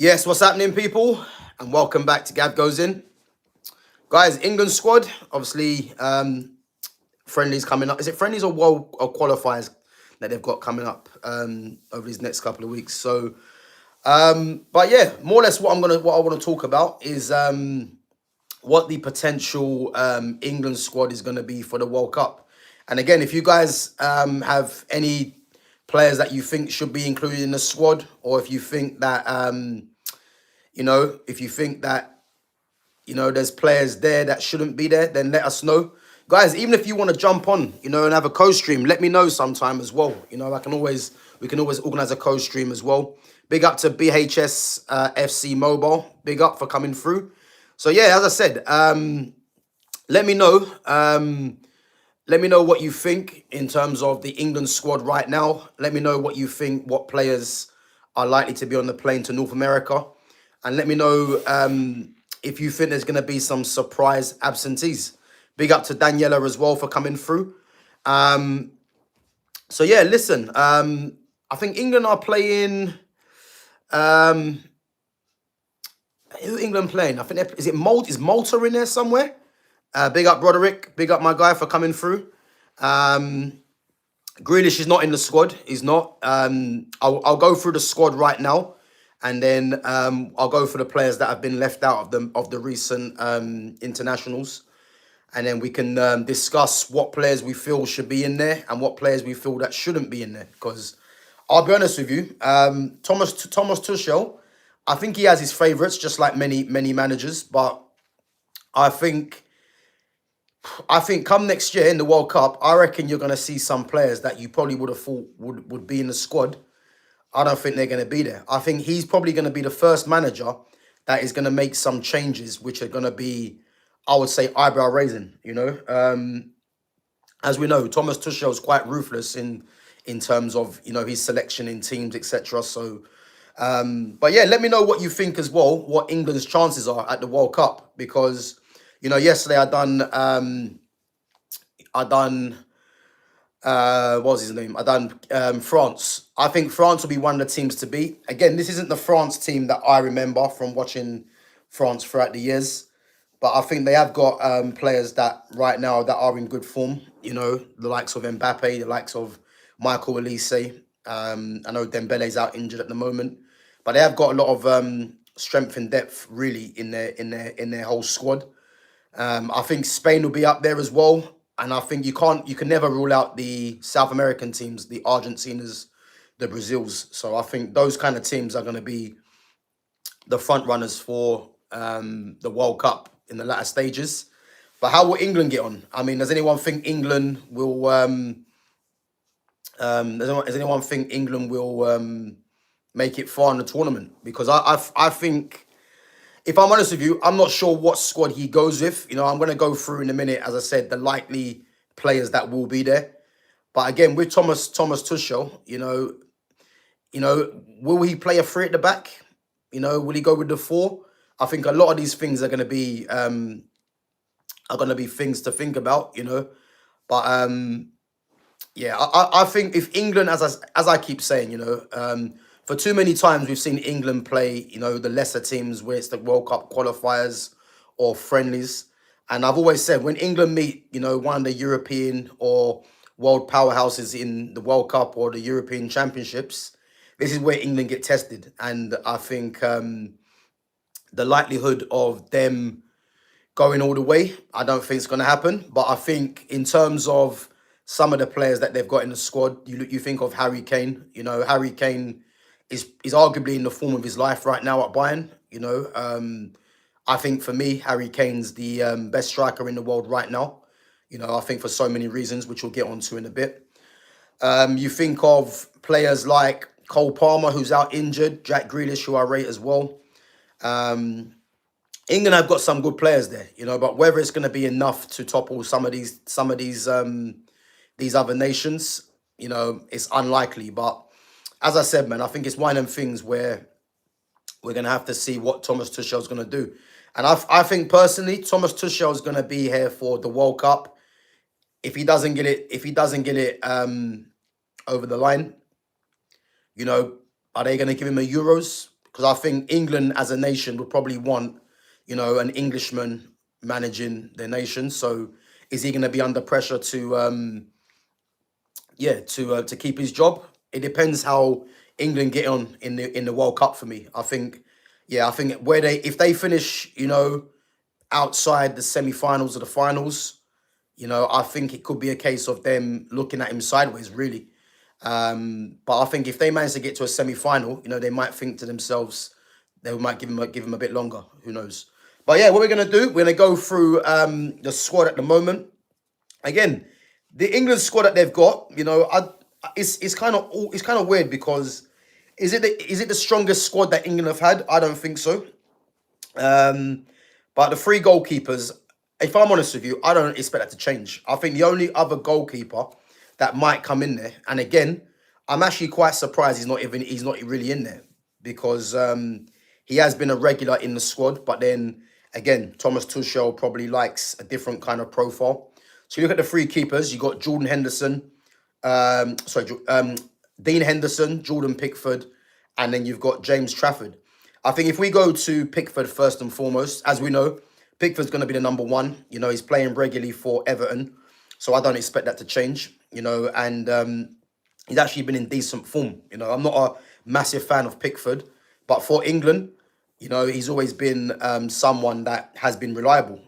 Yes, what's happening, people? And welcome back to GavGoesIn. Guys, England squad, obviously, friendlies coming up. Is it friendlies or world or qualifiers that they've got coming up over these next couple of weeks? So, but yeah, more or less what I want to talk about is what the potential England squad is gonna be for the World Cup. And again, if you guys have any players that you think should be included in the squad, or if you think that if you think that there's players there that shouldn't be there, then let us know. Guys, even if you want to jump on, and have a co-stream, let me know sometime as well. We can always organize a co-stream as well. Big up to BHS FC Mobile. Big up for coming through. So yeah, as I said, let me know. Let me know what you think in terms of the England squad right now. Let me know what you think, what players are likely to be on the plane to North America. And let me know if you think there's going to be some surprise absentees. Big up to Daniela as well for coming through. So yeah, listen, I think England are playing. Who England playing? I think is it Malta? Is Malta in there somewhere? Big up Broderick. Big up my guy for coming through. Grealish is not in the squad. He's not. I'll go through the squad right now, and then I'll go for the players that have been left out of the recent internationals, and then we can discuss what players we feel should be in there and what players we feel that shouldn't be in there. Because I'll be honest with you, Thomas Tuchel, I think he has his favourites, just like many managers, but I think come next year in the World Cup, I reckon you're going to see some players that you probably would have thought would be in the squad. I don't think they're going to be there. I think he's probably going to be the first manager that is going to make some changes, which are going to be, I would say, eyebrow raising. As we know, Thomas Tuchel is quite ruthless in terms of his selection in teams, etc. So, but yeah, let me know what you think as well. What England's chances are at the World Cup, because yesterday I done what was his name? I done France. I think France will be one of the teams to beat. Again, this isn't the France team that I remember from watching France throughout the years, but I think they have got players that right now that are in good form. The likes of Mbappe, the likes of Michael Elise. I know Dembele's out injured at the moment, but they have got a lot of strength and depth really in their whole squad. I think Spain will be up there as well. And I think you can never rule out the South American teams, the Argentinas, the Brazils. So I think those kind of teams are going to be the front runners for the World Cup in the latter stages. But how will England get on? I mean, does anyone think England will? Does anyone think England will make it far in the tournament? Because I think, if I'm honest with you, I'm not sure what squad he goes with. I'm going to go through in a minute, as I said, the likely players that will be there. But again, with Thomas Tuchel, will he play a three at the back? Will he go with the four? I think a lot of these things are going to be things to think about. But yeah, I think if England, as I keep saying, for too many times we've seen England play, the lesser teams, where it's the World Cup qualifiers or friendlies. And I've always said, when England meet, one of the European or world powerhouses in the World Cup or the European Championships, this is where England get tested. And I think the likelihood of them going all the way, I don't think it's going to happen. But I think in terms of some of the players that they've got in the squad, you think of Harry Kane. Harry Kane is arguably in the form of his life right now at Bayern. I think for me, Harry Kane's the best striker in the world right now. I think for so many reasons, which we'll get onto in a bit. You think of players like Cole Palmer, who's out injured, Jack Grealish, who I rate as well. England have got some good players there, but whether it's going to be enough to topple some of these other nations, it's unlikely. But as I said, man, I think it's one of them things where we're going to have to see what Thomas Tuchel's going to do. And I think personally, Thomas Tuchel is going to be here for the World Cup. If he doesn't get it over the line, are they going to give him a Euros? because I think England as a nation would probably want, an Englishman managing their nation. So is he going to be under pressure to to keep his job? It depends how England get on in the World Cup for me. I think where they if they finish, outside the semi-finals or the finals, I think it could be a case of them looking at him sideways, really. But I think if they manage to get to a semi-final, they might think to themselves, they might give him a bit longer. Who knows? But yeah, what we're gonna do, we're gonna go through the squad at the moment. Again, the England squad that they've got, it's kind of weird because is it the strongest squad that England have had? I don't think so. But the three goalkeepers, if I'm honest with you, I don't expect that to change. I think the only other goalkeeper that might come in there, and again, I'm actually quite surprised he's not really in there because he has been a regular in the squad. But then again, Thomas Tuchel probably likes a different kind of profile. So you look at the three keepers. You got Jordan Henderson, Dean Henderson, Jordan Pickford, and then you've got James Trafford. I think if we go to Pickford first and foremost, as we know, Pickford's going to be the number one. He's playing regularly for Everton, so I don't expect that to change. And he's actually been in decent form. I'm not a massive fan of Pickford, but for England, he's always been someone that has been reliable.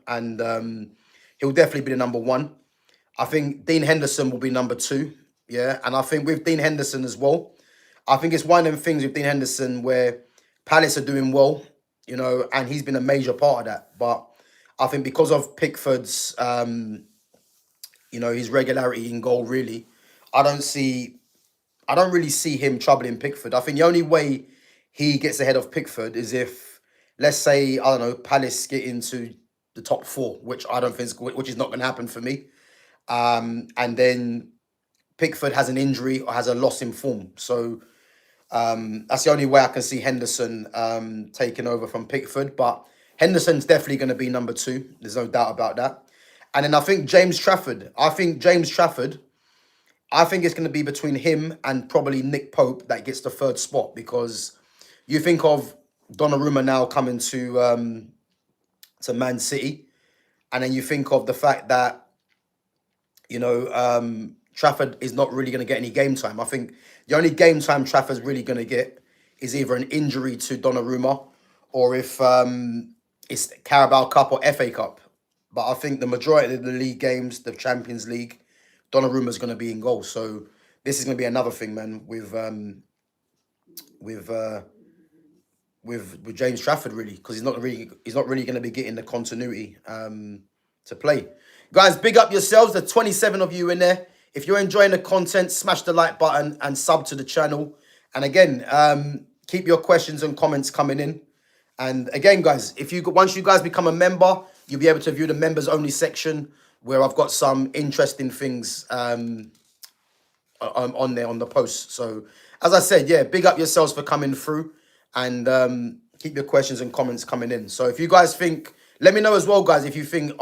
And he'll definitely be the number one. I think Dean Henderson will be number two. Yeah, and I think with Dean Henderson as well, I think it's one of them things with Dean Henderson where Palace are doing well, and he's been a major part of that. But I think because of Pickford's, his regularity in goal, really, I don't really see him troubling Pickford. I think the only way he gets ahead of Pickford is if, let's say, I don't know, Palace get into the top four, which I don't think which is not going to happen for me. And then Pickford has an injury or has a loss in form. So that's the only way I can see Henderson taking over from Pickford. But Henderson's definitely going to be number two. There's no doubt about that. And then I think James Trafford. I think it's going to be between him and probably Nick Pope that gets the third spot, because you think of Donnarumma now coming to Man City, and then you think of the fact that Trafford is not really going to get any game time. I think the only game time Trafford's really going to get is either an injury to Donnarumma, or if it's Carabao Cup or FA Cup. But I think the majority of the league games, the Champions League, Donnarumma's going to be in goal. So this is going to be another thing, man, with James Trafford, really, because he's not really going to be getting the continuity to play. Guys, big up yourselves. There's 27 of you in there. If you're enjoying the content, smash the like button and sub to the channel. And again, keep your questions and comments coming in. And again, guys, once you guys become a member, you'll be able to view the members only section where I've got some interesting things on there on the post. So as I said, yeah, big up yourselves for coming through, and keep your questions and comments coming in. So if you guys think, let me know as well, guys, if you think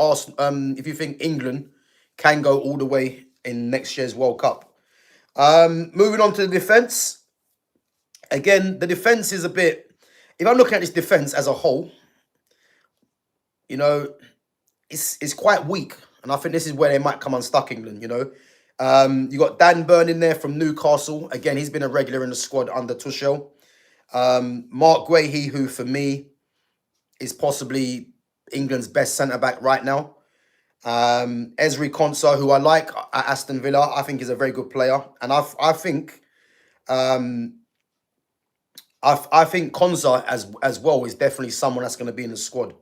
England can go all the way in next year's World Cup. Moving on to the defense. Again, the defense is a bit, if I'm looking at this defense as a whole, it's quite weak. And I think this is where they might come unstuck, England, You got Dan Burn in there from Newcastle. Again, he's been a regular in the squad under Tuchel. Mark Guehi, who for me is possibly England's best centre-back right now. Ezri Konsa, who I like at Aston Villa, I think is a very good player. And I think Konsa as well is definitely someone that's going to be in the squad.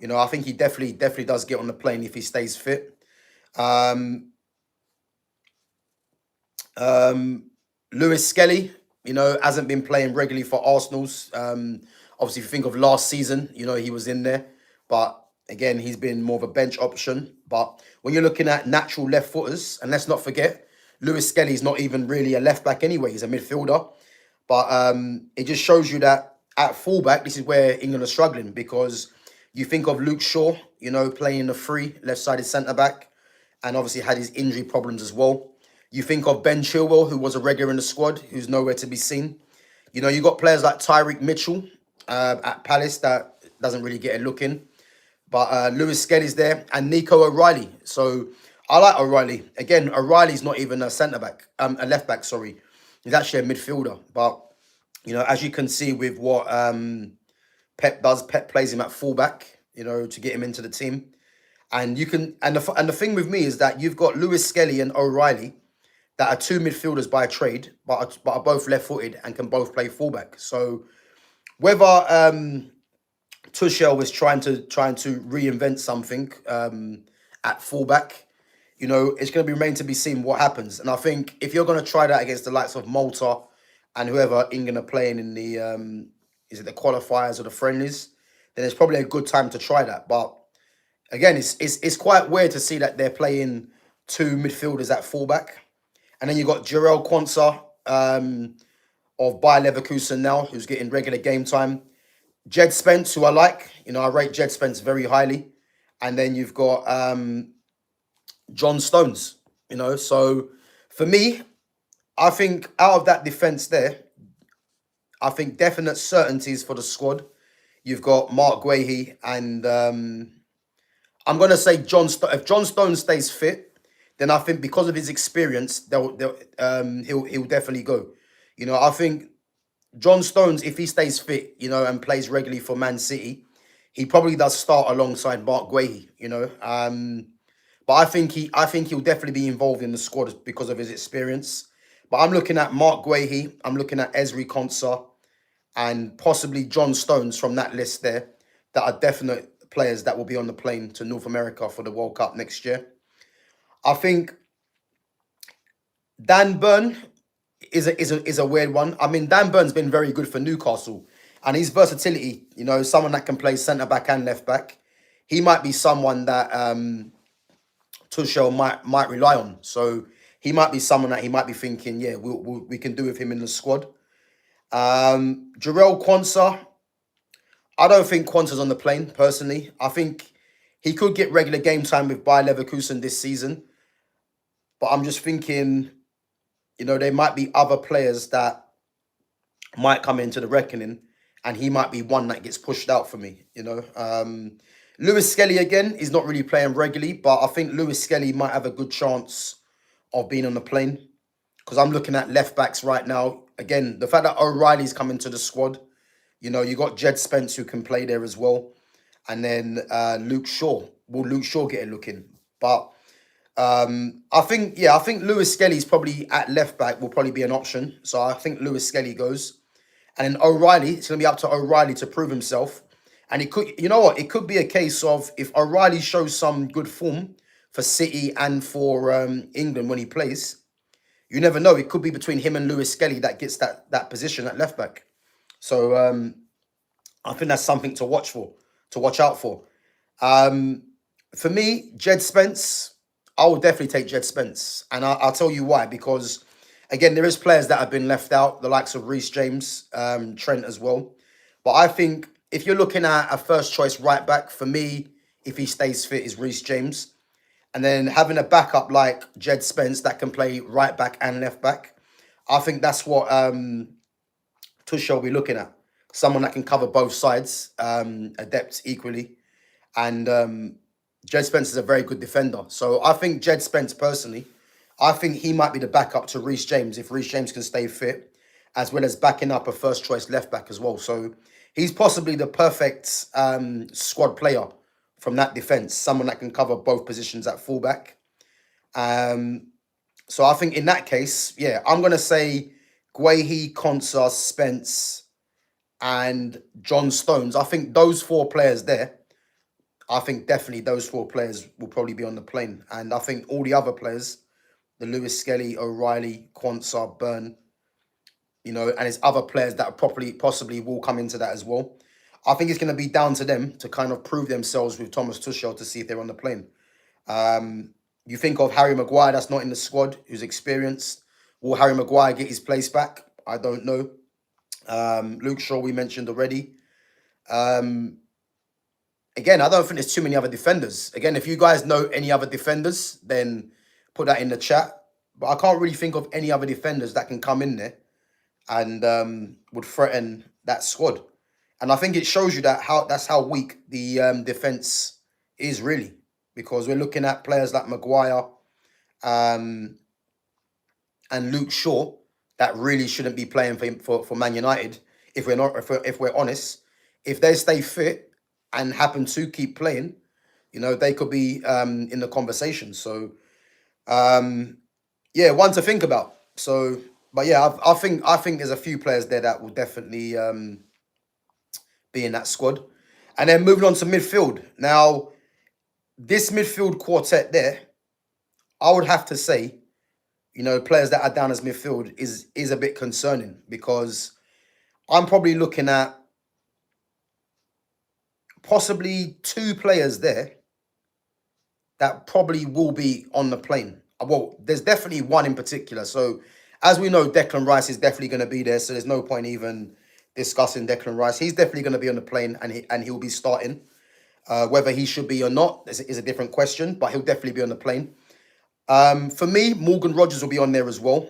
I think he definitely does get on the plane if he stays fit. Lewis Skelly, hasn't been playing regularly for Arsenal's. Obviously, if you think of last season, he was in there. But again, he's been more of a bench option. But when you're looking at natural left footers, and let's not forget, Lewis Skelly's not even really a left back anyway. He's a midfielder. But it just shows you that at fullback, this is where England are struggling, because you think of Luke Shaw, playing the free left-sided centre-back, and obviously had his injury problems as well. You think of Ben Chilwell, who was a regular in the squad, who's nowhere to be seen. You know, you got players like Tyreek Mitchell at Palace that doesn't really get a look in. But Lewis Skelly's there and Nico O'Reilly. So I like O'Reilly. Again, O'Reilly's not even a centre back, a left back, sorry. He's actually a midfielder. But, you know, as you can see with what Pep does, Pep plays him at fullback, you know, to get him into the team. And you can, and the thing with me is that you've got Lewis Skelly and O'Reilly that are two midfielders by trade, but are both left-footed and can both play fullback. So whether Tuchel was trying to reinvent something at fullback, you know, it's going to be remain to be seen what happens. And I think if you're going to try that against the likes of Malta and whoever England are playing in the is it the qualifiers or the friendlies, then it's probably a good time to try that. But again, it's quite weird to see that they're playing two midfielders at fullback. And then you got Jarell Quansah of Bayer Leverkusen now, who's getting regular game time. Jed Spence, who I like. You know, I rate Jed Spence very highly. And then you've got John Stones, you know. So for me, I think out of that defence there, I think definite certainties for the squad. You've got Mark Guehi and I'm going to say if John Stones stays fit, then I think because of his experience, he'll definitely go. You know, I think John Stones, if he stays fit, you know, and plays regularly for Man City, he probably does start alongside Mark Guehi, you know. But I think he'll definitely be involved in the squad because of his experience. But I'm looking at Mark Guehi, I'm looking at Ezri Konsa, and possibly John Stones from that list there that are definite players that will be on the plane to North America for the World Cup next year. I think Dan Burn is a weird one. I mean, Dan Burn's been very good for Newcastle, and his versatility, you know, someone that can play centre back and left back, he might be someone that Tuchel might rely on. So he might be someone that he might be thinking, yeah, we can do with him in the squad. Jarell Quansah, I don't think Quansah's on the plane, personally. I think he could get regular game time with Bayer Leverkusen this season. But I'm just thinking, you know, there might be other players that might come into the reckoning, and he might be one that gets pushed out for me, you know. Lewis Skelly, again, is not really playing regularly, but I think Lewis Skelly might have a good chance of being on the plane. Because I'm looking at left backs right now. Again, the fact that O'Reilly's coming to the squad, you know, you got Jed Spence who can play there as well. And then Luke Shaw. Will Luke Shaw get a look in? But I think Lewis Skelly's probably at left back will probably be an option. So I think Lewis Skelly goes. And then O'Reilly, it's going to be up to O'Reilly to prove himself. And it could, you know what, it could be a case of if O'Reilly shows some good form for City and for England when he plays, you never know. It could be between him and Lewis Skelly that gets that position at left back. So I think that's something to watch out for. For me, Jed Spence, I will definitely take Jed Spence. And I'll tell you why. Because, again, there is players that have been left out, the likes of Reece James, Trent as well. But I think if you're looking at a first choice right back, for me, if he stays fit, is Reece James. And then having a backup like Jed Spence that can play right back and left back, I think that's what Tuchel will be looking at. Someone that can cover both sides, adept equally. And Jed Spence is a very good defender. So I think Jed Spence, personally, I think he might be the backup to Reece James if Reece James can stay fit, as well as backing up a first choice left back as well. So he's possibly the perfect squad player from that defence, someone that can cover both positions at fullback. So I think in that case, yeah, I'm going to say Guehi, Konsa, Spence, and John Stones. I think those four players there, I think definitely those four players will probably be on the plane. And I think all the other players, the Lewis Skelly, O'Reilly, Quansah, Burn, you know, and there's other players that possibly will come into that as well. I think it's going to be down to them to kind of prove themselves with Thomas Tuchel to see if they're on the plane. You think of Harry Maguire, that's not in the squad, who's experienced. Will Harry Maguire get his place back? I don't know. Luke Shaw, we mentioned already. Again, I don't think there's too many other defenders. Again, if you guys know any other defenders, then put that in the chat. But I can't really think of any other defenders that can come in there and would threaten that squad. And I think it shows you that's how weak the defense is really, because we're looking at players like Maguire um, and Luke Shaw that really shouldn't be playing for Man United. If we're not, if we're honest, if they stay fit and happen to keep playing, they could be in the conversation. So um, yeah, one to think about. So, but yeah, I think there's a few players there that will definitely be in that squad. And then moving on to midfield. Now, this midfield quartet there, I would have to say, players that are down as midfield is a bit concerning, because I'm probably looking at possibly two players there that probably will be on the plane. Well, there's definitely one in particular. So, as we know, Declan Rice is definitely going to be there. So there's no point even discussing Declan Rice. He's definitely going to be on the plane, and he'll be starting. Whether he should be or not is a different question, but he'll definitely be on the plane. For me, Morgan Rogers will be on there as well.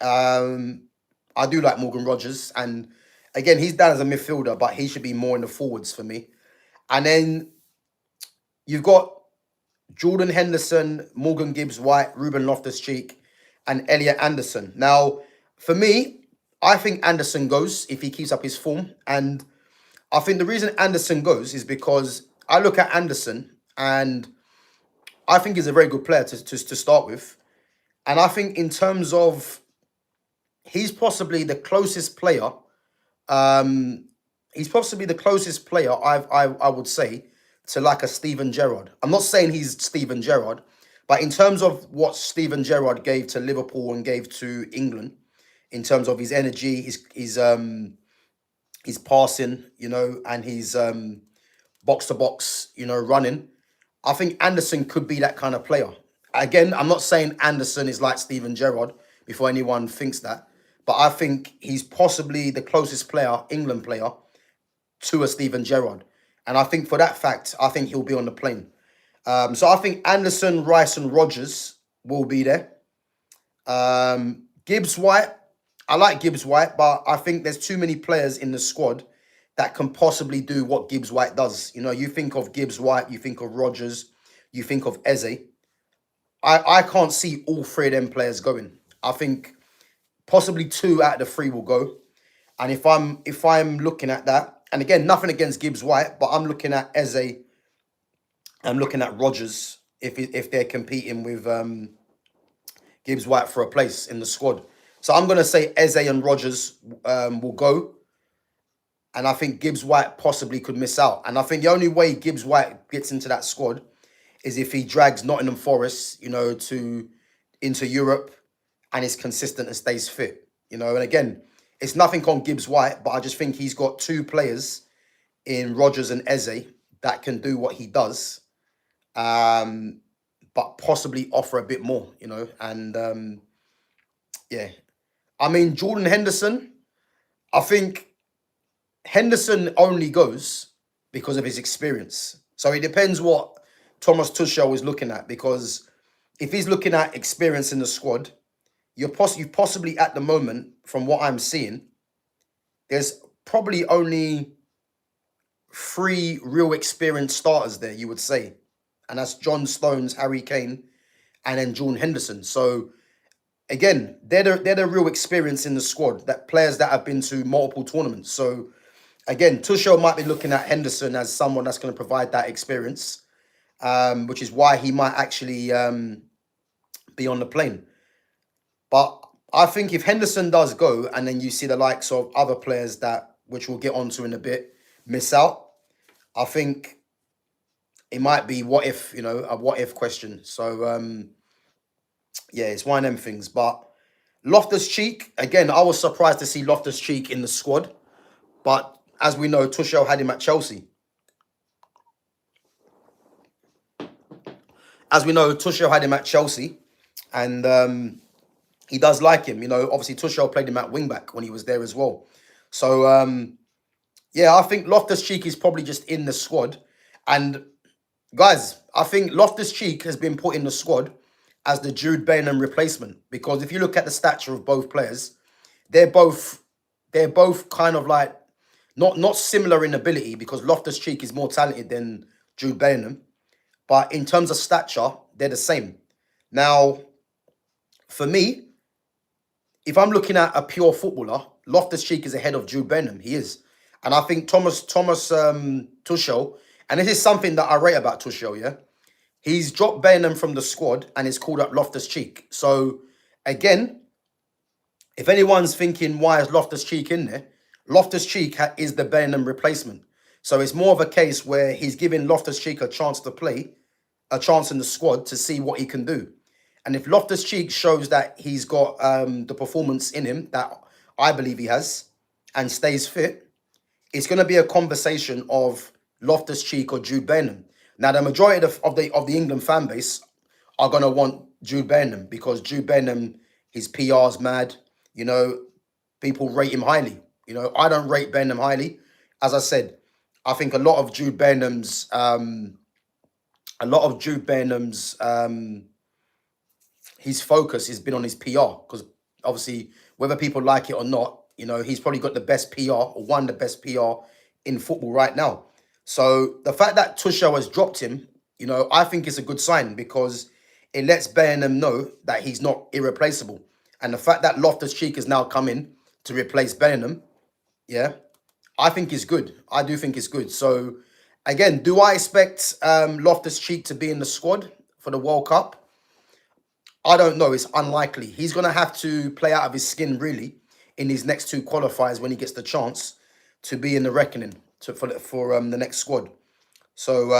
Um, I do like Morgan Rogers, and again, he's down as a midfielder, but he should be more in the forwards for me. And then you've got Jordan Henderson, Morgan Gibbs White, Ruben Loftus Cheek, and Elliot Anderson. Now, for me, I think Anderson goes if he keeps up his form. And I think the reason Anderson goes is because I look at Anderson and I think he's a very good player to start with. And I think in terms of, he's possibly the closest player. Um, he's possibly the closest player I would say to like a Steven Gerrard. I'm not saying he's Steven Gerrard, but in terms of what Steven Gerrard gave to Liverpool and gave to England, in terms of his energy, his passing, and his box to box, running, I think Anderson could be that kind of player. Again, I'm not saying Anderson is like Steven Gerrard before anyone thinks that, but I think he's possibly the closest player, England player, to a Steven Gerrard. And I think for that fact, I think he'll be on the plane. So I think Anderson, Rice, and Rogers will be there. Gibbs White, I like Gibbs White, but I think there's too many players in the squad that can possibly do what Gibbs White does. You think of Gibbs White, you think of Rogers, you think of Eze. I can't see all three of them players going. I think possibly two out of the three will go. And if I'm looking at that, and again, nothing against Gibbs White, but I'm looking at Eze, I'm looking at Rogers if they're competing with Gibbs White for a place in the squad. So I'm gonna say Eze and Rogers will go. And I think Gibbs White possibly could miss out. And I think the only way Gibbs White gets into that squad is if he drags Nottingham Forest, into Europe and is consistent and stays fit. And again, it's nothing on Gibbs White, but I just think he's got two players in Rogers and Eze that can do what he does, but possibly offer a bit more, And yeah, I mean, Jordan Henderson, I think Henderson only goes because of his experience. So it depends what Thomas Tuchel is looking at, because if he's looking at experience in the squad, you possibly at the moment, from what I'm seeing, there's probably only three real experienced starters there, you would say. And that's John Stones, Harry Kane, and then Jordan Henderson. So again, they're the real experience in the squad, that players that have been to multiple tournaments. So again, Tuchel might be looking at Henderson as someone that's going to provide that experience, which is why he might actually be on the plane. But I think if Henderson does go, and then you see the likes of other players which we'll get onto in a bit, miss out, I think it might be what if, a what if question. So yeah, it's one of them things. But Loftus Cheek, again, I was surprised to see Loftus Cheek in the squad. But as we know, Tuchel had him at Chelsea. And he does like him. Obviously Tuchel played him at wing back when he was there as well. So yeah, I think Loftus Cheek is probably just in the squad. And guys, I think Loftus Cheek has been put in the squad as the Jude Bellingham replacement, because if you look at the stature of both players, they're both they're both kind of like not similar in ability because Loftus-Cheek is more talented than Jude Bellingham. But in terms of stature, they're the same. Now, for me, if I'm looking at a pure footballer, Loftus-Cheek is ahead of Jude Bellingham. He is. And I think Thomas Tuchel, and this is something that I rate about Tuchel, yeah? He's dropped Bellingham from the squad and he's called up Loftus-Cheek. So, again, if anyone's thinking, why is Loftus-Cheek in there? Loftus-Cheek is the Bellingham replacement. So it's more of a case where he's giving Loftus-Cheek a chance to play, a chance in the squad to see what he can do. And if Loftus-Cheek shows that he's got the performance in him that I believe he has and stays fit, it's going to be a conversation of Loftus-Cheek or Jude Bellingham. Now, the majority of the England fan base are going to want Jude Bellingham because Jude Bellingham, his PR's mad. You know, people rate him highly. You know, I don't rate Bellingham highly. As I said, I think a lot of Jude Bellingham's, his focus has been on his PR because obviously, whether people like it or not, you know, he's probably got the best PR or one of the best PR in football right now. So the fact that Tuchel has dropped him, you know, I think is a good sign because it lets Bellingham know that he's not irreplaceable. And the fact that Loftus-Cheek has now come in to replace Bellingham, yeah, I think is good. I do think it's good. So, again, do I expect Loftus-Cheek to be in the squad for the World Cup? I don't know. It's unlikely. He's going to have to play out of his skin, really, in these next two qualifiers when he gets the chance to be in the reckoning for the next squad. So,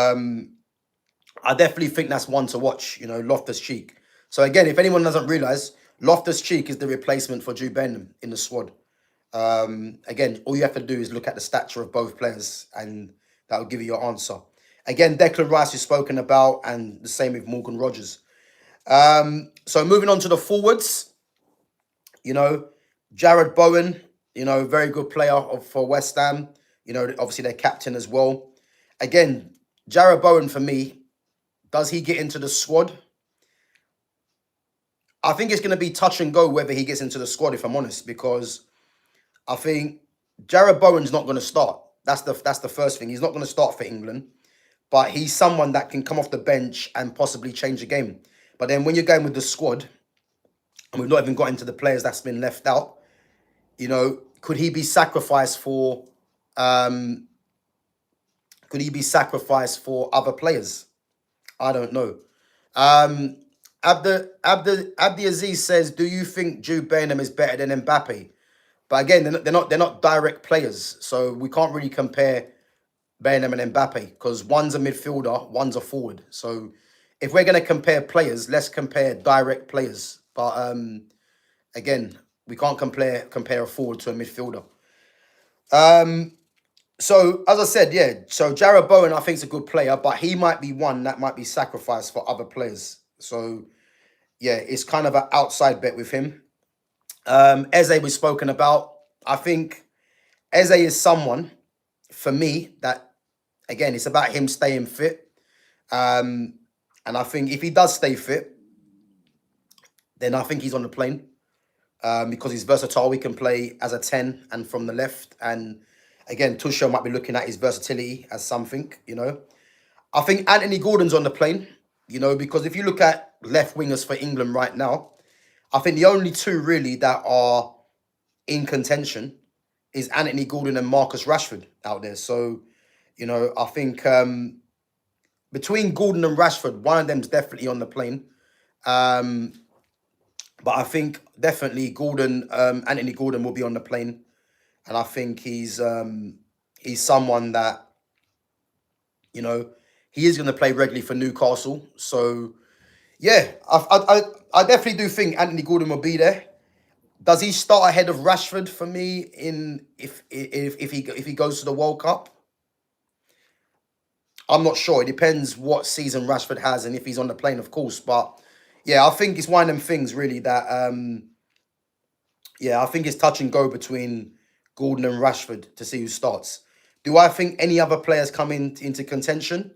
I definitely think that's one to watch, you know, Loftus-Cheek. So, again, if anyone doesn't realise, Loftus-Cheek is the replacement for Jude Bellingham in the squad. Again, all you have to do is look at the stature of both players and that will give you your answer. Again, Declan Rice is spoken about and the same with Morgan Rogers. So moving on to the forwards, you know, Jared Bowen, you know, very good player for West Ham. You know, obviously their captain as well. Again, Jared Bowen for me, does he get into the squad? I think it's going to be touch and go whether he gets into the squad, if I'm honest, because I think Jared Bowen's not going to start. That's the first thing. He's not going to start for England, but he's someone that can come off the bench and possibly change the game. But then when you're going with the squad, and we've not even got into the players that's been left out, you know, could he be sacrificed for? Could he be sacrificed for other players? I don't know. Abdi Aziz says, "Do you think Jude Bellingham is better than Mbappe?" But again, they're not direct players, so we can't really compare Bellingham and Mbappe because one's a midfielder, one's a forward. So if we're going to compare players, let's compare direct players. But again, we can't compare a forward to a midfielder. So as I said, yeah. So Jared Bowen, I think, is a good player, but he might be one that might be sacrificed for other players. So yeah, it's kind of an outside bet with him. Eze was spoken about. I think Eze is someone, for me, that, again, it's about him staying fit. And I think if he does stay fit, then I think he's on the plane. Because he's versatile. He can play as a 10 and from the left. And again, Tuchel might be looking at his versatility as something, you know. I think Anthony Gordon's on the plane, you know, because if you look at left wingers for England right now, I think the only two really that are in contention is Anthony Gordon and Marcus Rashford out there. So, you know, I think between Gordon and Rashford, one of them's definitely on the plane. But I think definitely Anthony Gordon will be on the plane. And I think he's someone that, you know, he is going to play regularly for Newcastle. So, yeah, I definitely do think Anthony Gordon will be there. Does he start ahead of Rashford for me if he goes to the World Cup? I'm not sure. It depends what season Rashford has and if he's on the plane, of course. But yeah, I think it's one of them things really that I think it's touch and go between Gordon and Rashford to see who starts. Do I think any other players come into contention?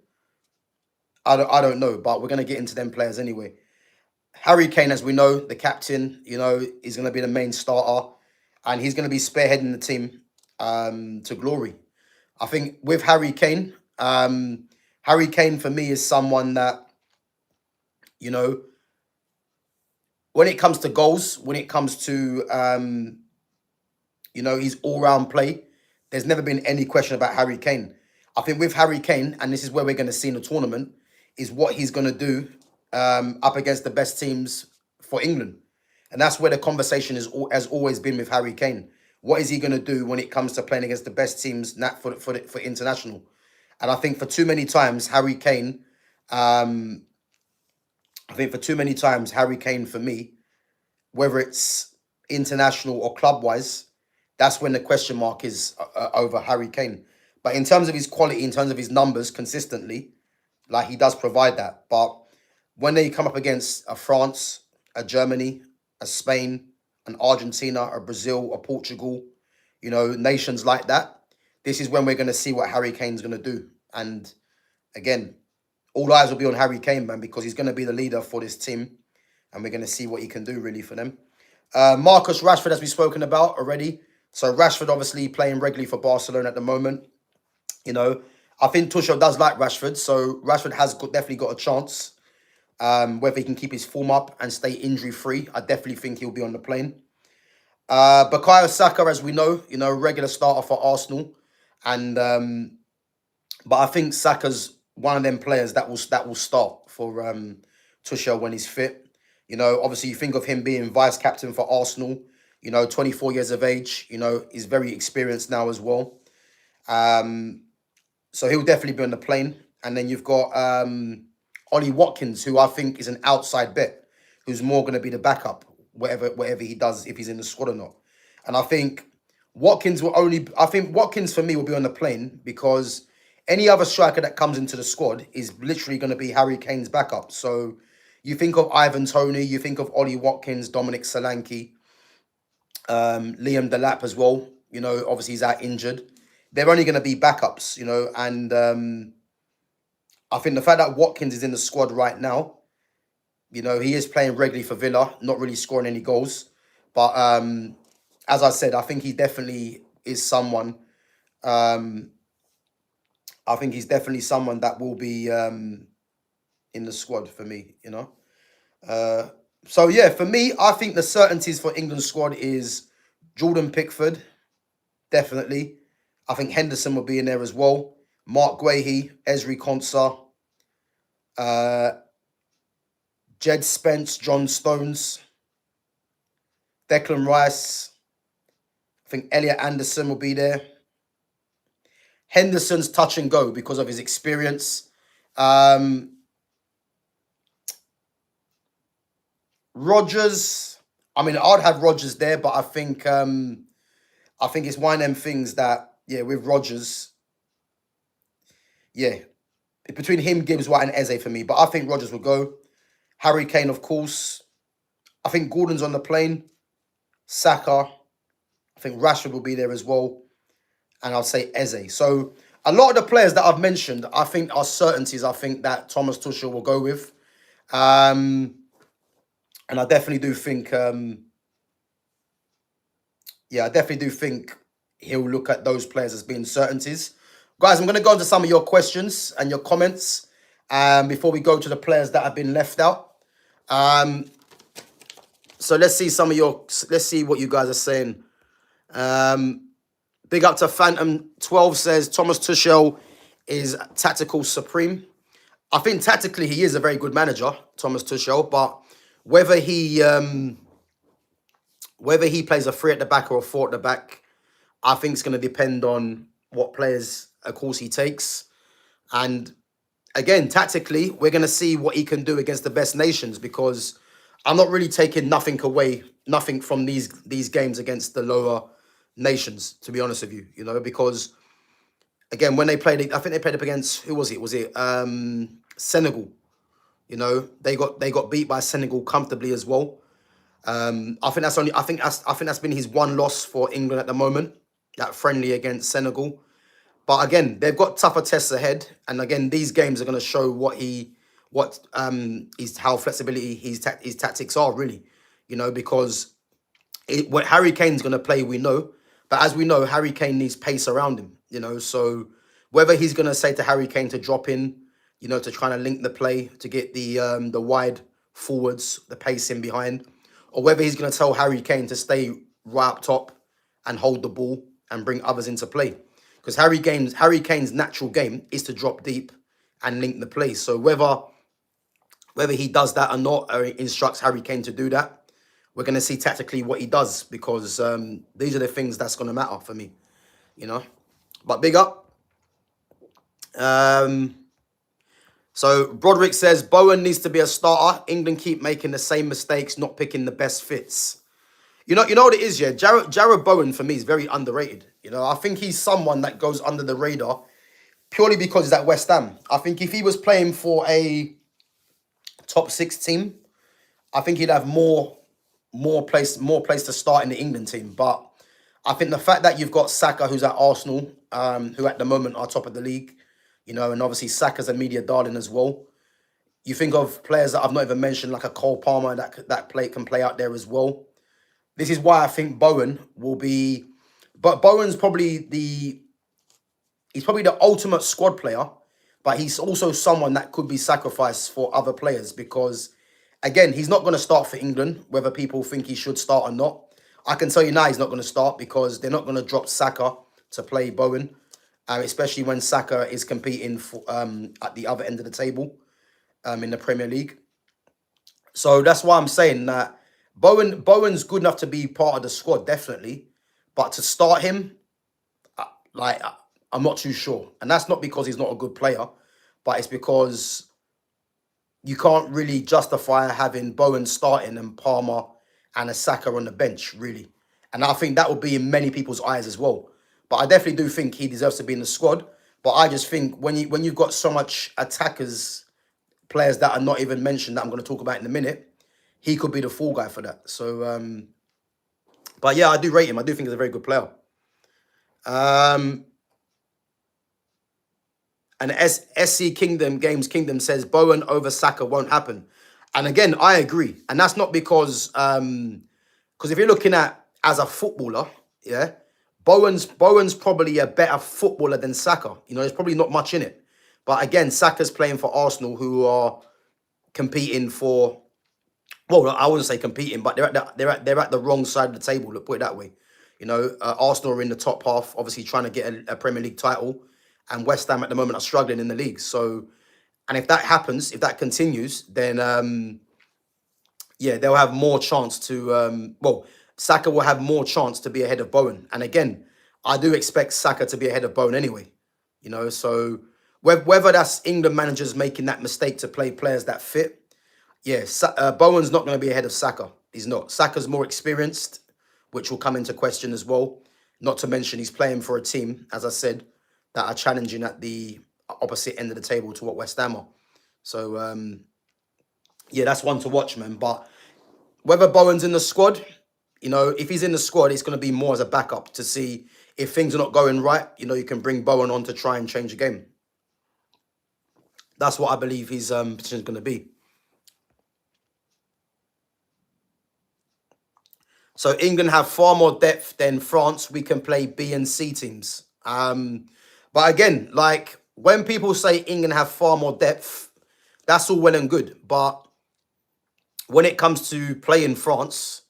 I don't know, but we're going to get into them players anyway. Harry Kane, as we know, the captain, you know, is going to be the main starter. and he's going to be spearheading the team to glory. I think with Harry Kane for me is someone that, you know, when it comes to goals, when it comes to his all-round play, there's never been any question about Harry Kane. I think with Harry Kane, and this is where we're going to see in the tournament, is what he's going to do up against the best teams for England. And that's where the conversation has always been with Harry Kane. What is he going to do when it comes to playing against the best teams for international? And I think for too many times, Harry Kane, for me, whether it's international or club-wise, that's when the question mark is over Harry Kane. But in terms of his quality, in terms of his numbers consistently, like he does provide that. But when they come up against a France, a Germany, a Spain, an Argentina, a Brazil, a Portugal, nations like that, this is when we're going to see what Harry Kane's going to do. And again, all eyes will be on Harry Kane, man, because he's going to be the leader for this team. And we're going to see what he can do, really, for them. Marcus Rashford, as we've spoken about already. So Rashford obviously playing regularly for Barcelona at the moment. I think Tuchel does like Rashford. So Rashford has definitely got a chance. Whether he can keep his form up and stay injury-free, I definitely think he'll be on the plane. Bukayo Saka, as we know, regular starter for Arsenal. And but I think Saka's one of them players that will start for Tuchel when he's fit. Obviously you think of him being vice captain for Arsenal. 24 years of age. He's very experienced now as well. So he'll definitely be on the plane. And then you've got Ollie Watkins, who I think is an outside bet, who's more going to be the backup, whatever he does, if he's in the squad or not. And I think Watkins for me will be on the plane because any other striker that comes into the squad is literally going to be Harry Kane's backup. So you think of Ivan Toney, you think of Ollie Watkins, Dominic Solanke, Liam Delap as well. Obviously he's out injured. They're only going to be backups, and I think the fact that Watkins is in the squad right now, he is playing regularly for Villa, not really scoring any goals. But as I said, I think he definitely is someone. I think he's definitely someone that will be in the squad for me, So, yeah, for me, I think the certainties for England's squad is Jordan Pickford, definitely. I think Henderson will be in there as well. Mark Guehi, Ezri Konsa, Jed Spence, John Stones, Declan Rice. I think Elliot Anderson will be there. Henderson's touch and go because of his experience. Rodgers, I'd have Rodgers there, but I think it's one of them things that, with Rodgers, between him, Gibbs, White, and Eze for me. But I think Rodgers will go. Harry Kane, of course. I think Gordon's on the plane. Saka. I think Rashford will be there as well. And I'll say Eze. So a lot of the players that I've mentioned, I think are certainties. I think that Thomas Tuchel will go with. And I definitely do think, he'll look at those players as being certainties. Guys, I'm going to go into some of your questions and your comments before we go to the players that have been left out. So let's see what you guys are saying. Big up to Phantom 12 says Thomas Tuchel is tactical supreme. I think tactically he is a very good manager, Thomas Tuchel, but whether he plays a 3 at the back or a 4 at the back, I think it's going to depend on what players, of course, he takes. And again, tactically, we're going to see what he can do against the best nations, because I'm not really taking nothing from these games against the lower nations, to be honest with you, because again, when they played, I think they played up against, who was it? Was it Senegal? They got beat by Senegal comfortably as well. I think that's been his one loss for England at the moment, that friendly against Senegal. But again, they've got tougher tests ahead, and again, these games are going to show how flexibility his tactics are, really. Because What Harry Kane's going to play, we know. But as we know, Harry Kane needs pace around him, you know. So whether he's going to say to Harry Kane to drop in, you know, to try to link the play, to get the wide forwards, the pace in behind, or whether he's going to tell Harry Kane to stay right up top and hold the ball and bring others into play. Because Harry Kane's natural game is to drop deep and link the play. So whether he does that or not, or instructs Harry Kane to do that, we're going to see tactically what he does, because these are the things that's going to matter for me, you know. But big up. So Broderick says, Bowen needs to be a starter. England keep making the same mistakes, not picking the best fits. You know what it is, yeah? Jarrod Bowen, for me, is very underrated. You know, I think he's someone that goes under the radar purely because he's at West Ham. I think if he was playing for a top 6 team, I think he'd have more place to start in the England team. But I think the fact that you've got Saka, who's at Arsenal, who at the moment are top of the league, you know, and obviously Saka's a media darling as well. You think of players that I've not even mentioned, like a Cole Palmer that can play out there as well. This is why I think Bowen will be, but Bowen's probably the ultimate squad player, but he's also someone that could be sacrificed for other players because, again, he's not going to start for England, whether people think he should start or not. I can tell you now he's not going to start because they're not going to drop Saka to play Bowen, especially when Saka is competing for, at the other end of the table in the Premier League. So that's why I'm saying that Bowen's good enough to be part of the squad, definitely. But to start him, I'm not too sure. And that's not because he's not a good player, but it's because you can't really justify having Bowen starting and Palmer and a Saka on the bench, really. And I think that would be in many people's eyes as well. But I definitely do think he deserves to be in the squad. But I just think when you've got so much attackers, players that are not even mentioned, that I'm going to talk about in a minute, he could be the fall guy for that. So, but yeah, I do rate him. I do think he's a very good player. And SC Games Kingdom says Bowen over Saka won't happen. And again, I agree. And that's not because if you're looking at as a footballer, yeah, Bowen's probably a better footballer than Saka. You know, there's probably not much in it. But again, Saka's playing for Arsenal, who are competing for. Well, I wouldn't say competing, but they're at the wrong side of the table. Let's put it that way. You know, Arsenal are in the top half, obviously trying to get a Premier League title, and West Ham at the moment are struggling in the league. So, and if that happens, if that continues, then yeah, they'll have more chance to. Saka will have more chance to be ahead of Bowen. And again, I do expect Saka to be ahead of Bowen anyway. You know, so whether that's England managers making that mistake to play players that fit. Yeah, Bowen's not going to be ahead of Saka. He's not. Saka's more experienced, which will come into question as well. Not to mention he's playing for a team, as I said, that are challenging at the opposite end of the table to what West Ham are. So, yeah, that's one to watch, man. But whether Bowen's in the squad, you know, if he's in the squad, it's going to be more as a backup to see if things are not going right. You know, you can bring Bowen on to try and change the game. That's what I believe his position is going to be. So England have far more depth than France. We can play B and C teams. But again, like when people say England have far more depth, that's all well and good. But when it comes to playing France,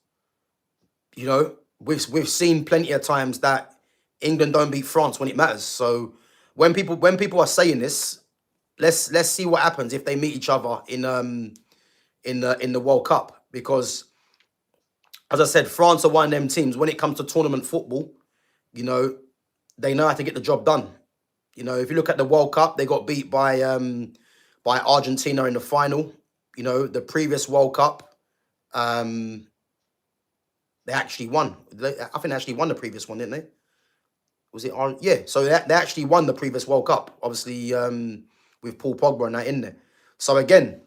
you know, we've seen plenty of times that England don't beat France when it matters. So when people are saying this, let's see what happens if they meet each other in the World Cup, because as I said, France are one of them teams. When it comes to tournament football, you know, they know how to get the job done. You know, if you look at the World Cup, they got beat by Argentina in the final. You know, the previous World Cup, they actually won. I think they actually won the previous one, didn't they? Was it on? Yeah. So they actually won the previous World Cup, obviously, with Paul Pogba and that in there. So again,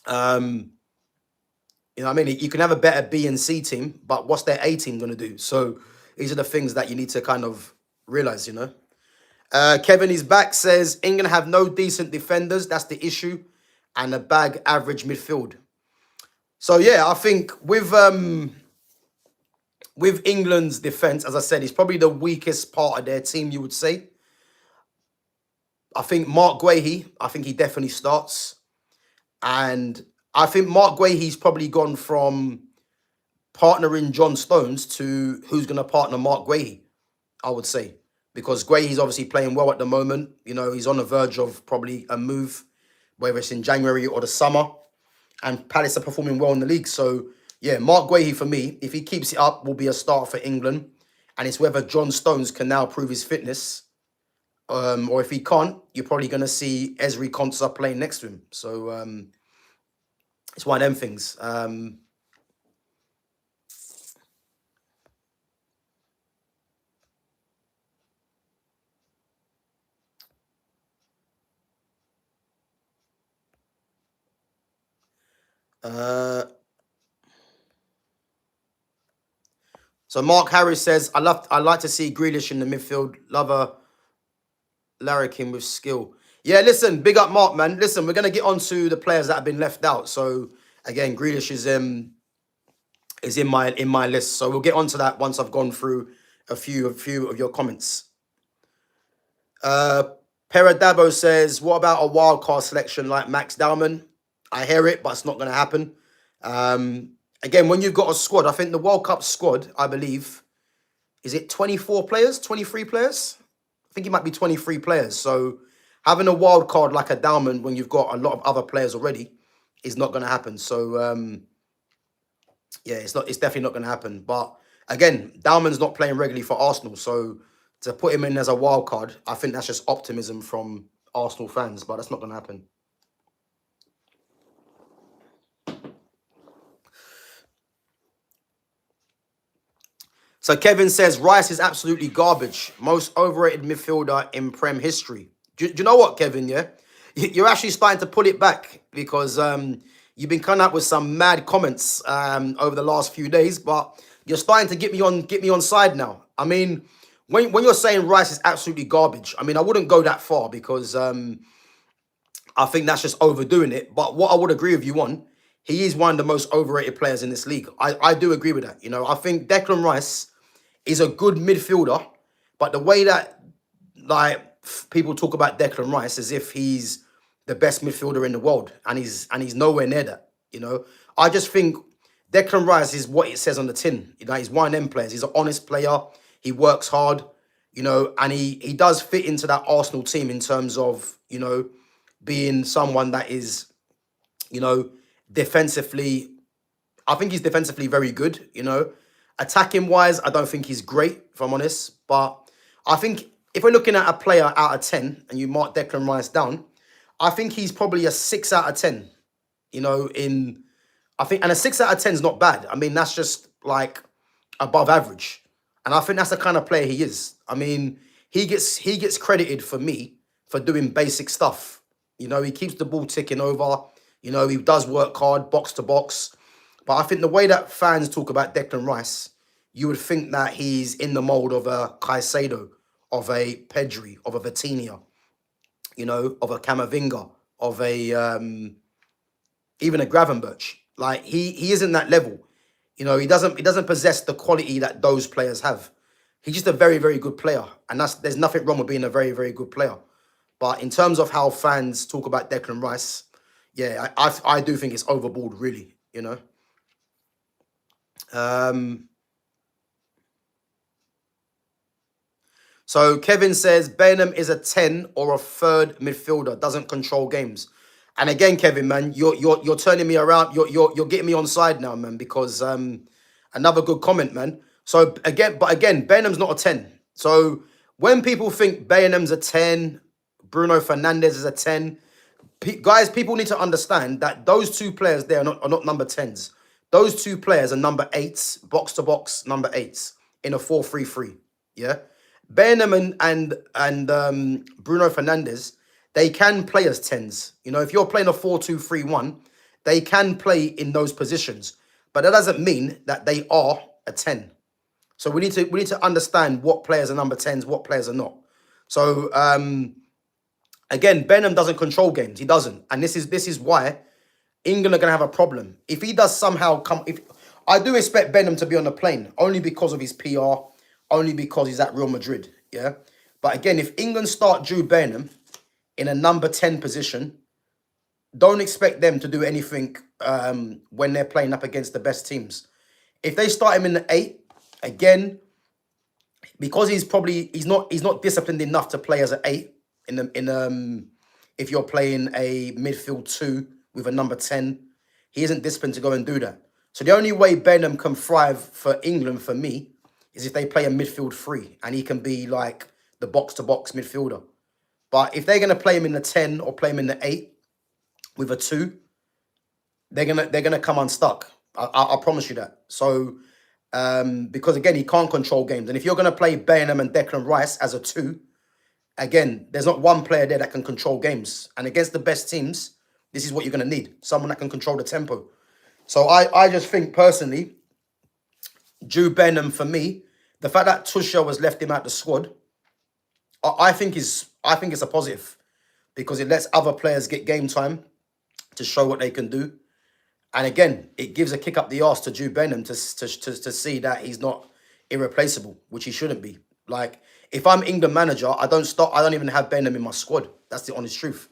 you know what I mean? You can have a better B and C team, but what's their A team going to do? So these are the things that you need to kind of realize, you know. Kevin is back, says, England have no decent defenders. That's the issue. And a bag average midfield. So, yeah, I think with with England's defence, as I said, it's probably the weakest part of their team, you would say. I think Mark Guehi, I think he definitely starts. And I think Mark Guehi's probably gone from partnering John Stones to who's going to partner Mark Guehi, I would say. Because Guehi's obviously playing well at the moment. You know, he's on the verge of probably a move, whether it's in January or the summer. And Palace are performing well in the league. So, yeah, Mark Guehi, for me, if he keeps it up, will be a start for England. And it's whether John Stones can now prove his fitness. Or if he can't, you're probably going to see Ezri Konsa playing next to him. So, it's one of them things. So Mark Harris says, I like to see Grealish in the midfield. Love a larrikin with skill. Yeah, listen, big up Mark, man. Listen, we're gonna get on to the players that have been left out. So again, Grealish is in my list. So we'll get on to that once I've gone through a few of your comments. Peradabo says, what about a wild card selection like Max Dowman? I hear it, but it's not going to happen. Again, when you've got a squad, I think the World Cup squad, I believe, is it 24 players, 23 players? I think it might be 23 players. So having a wild card like a Dowman when you've got a lot of other players already is not going to happen. So, yeah, it's definitely not going to happen. But again, Dowman's not playing regularly for Arsenal. So to put him in as a wild card, I think that's just optimism from Arsenal fans, but that's not going to happen. So Kevin says, Rice is absolutely garbage. Most overrated midfielder in Prem history. Do you know what, Kevin, yeah? You're actually starting to pull it back because you've been coming up with some mad comments over the last few days, but you're starting to get me on side now. I mean, when you're saying Rice is absolutely garbage, I mean, I wouldn't go that far because I think that's just overdoing it. But what I would agree with you on, he is one of the most overrated players in this league. I do agree with that. You know, I think Declan Rice is a good midfielder, but the way that like people talk about Declan Rice as if he's the best midfielder in the world, and he's nowhere near that. You know, I just think Declan Rice is what it says on the tin. You know, he's one of them players. He's an honest player. He works hard. You know, and he does fit into that Arsenal team in terms of, you know, being someone that is, you know, defensively. I think he's defensively very good. You know, attacking wise, I don't think he's great, if I'm honest. But I think if we're looking at a player out of 10 and you mark Declan Rice down, I think he's probably a 6 out of 10. You know, and a 6 out of 10 is not bad. I mean, that's just like above average. And I think that's the kind of player he is. I mean, he gets credited for me for doing basic stuff. You know, he keeps the ball ticking over. You know, he does work hard, box to box. But I think the way that fans talk about Declan Rice, you would think that he's in the mold of a Caicedo, of a Pedri, of a Vitinha, you know, of a Camavinga, of a even a Gravenberch. Like he isn't that level. You know, he doesn't possess the quality that those players have. He's just a very, very good player. And there's nothing wrong with being a very, very good player. But in terms of how fans talk about Declan Rice, yeah, I do think it's overboard, really, you know. So Kevin says Bainham is a 10 or a third midfielder, doesn't control games. And again, Kevin, man, you're turning me around. You're getting me on side now, man, because another good comment, man. So again, Bainham's not a 10. So when people think Bainham's a 10, Bruno Fernandes is a 10, guys, people need to understand that those two players there are not number 10s. Those two players are number 8s, box to box number 8s in a 4-3-3. Yeah. Bainham and Bruno Fernandes, they can play as 10s. You know, if you're playing a 4-2-3-1, they can play in those positions. But that doesn't mean that they are a 10. So we need to understand what players are number 10s, what players are not. So again, Bainham doesn't control games. He doesn't. And this is why England are going to have a problem. If he does somehow I do expect Benham to be on the plane only because of his PR, only because he's at Real Madrid. Yeah. But again, if England start Jude Bellingham in a number 10 position, don't expect them to do anything when they're playing up against the best teams. If they start him in the 8, again, because he's not disciplined enough to play as an 8 if you're playing a midfield 2 with a number 10, he isn't disciplined to go and do that. So the only way Benham can thrive for England, for me, is if they play a midfield 3 and he can be like the box-to-box midfielder. But if they're going to play him in the 10 or play him in the 8 with a 2, they're gonna come unstuck. I promise you that. So because again, he can't control games. And if you're going to play Bellingham and Declan Rice as a 2, again, there's not one player there that can control games. And against the best teams, this is what you're going to need. Someone that can control the tempo. So I just think, personally, Jude Bellingham, for me, the fact that Tuchel has left him out the squad, I think it's a positive. Because it lets other players get game time to show what they can do. And again, it gives a kick up the arse to Jude Bellingham to see that he's not irreplaceable, which he shouldn't be. Like, if I'm England manager, I don't even have Bellingham in my squad. That's the honest truth.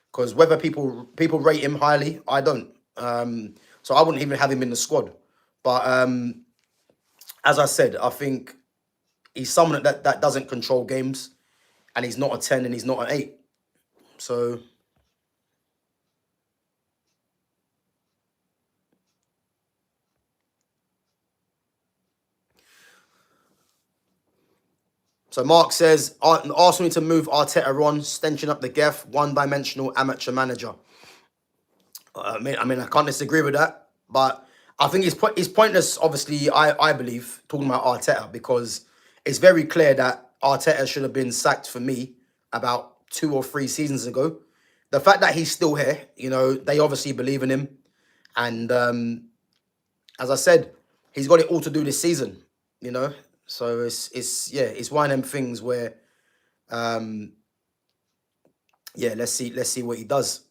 Because whether people rate him highly, I don't. So I wouldn't even have him in the squad. But as I said, I think he's someone that doesn't control games, and he's not a 10 and he's not an 8. So Mark says, Arsenal need to move Arteta on, stenching up the Geth, one-dimensional amateur manager. I mean, I can't disagree with that, but I think it's pointless, obviously, I believe, talking about Arteta, because it's very clear that Arteta should have been sacked for me about 2 or 3 seasons ago. The fact that he's still here, they obviously believe in him. And as I said, he's got it all to do this season, So it's one of them things where, let's see what he does.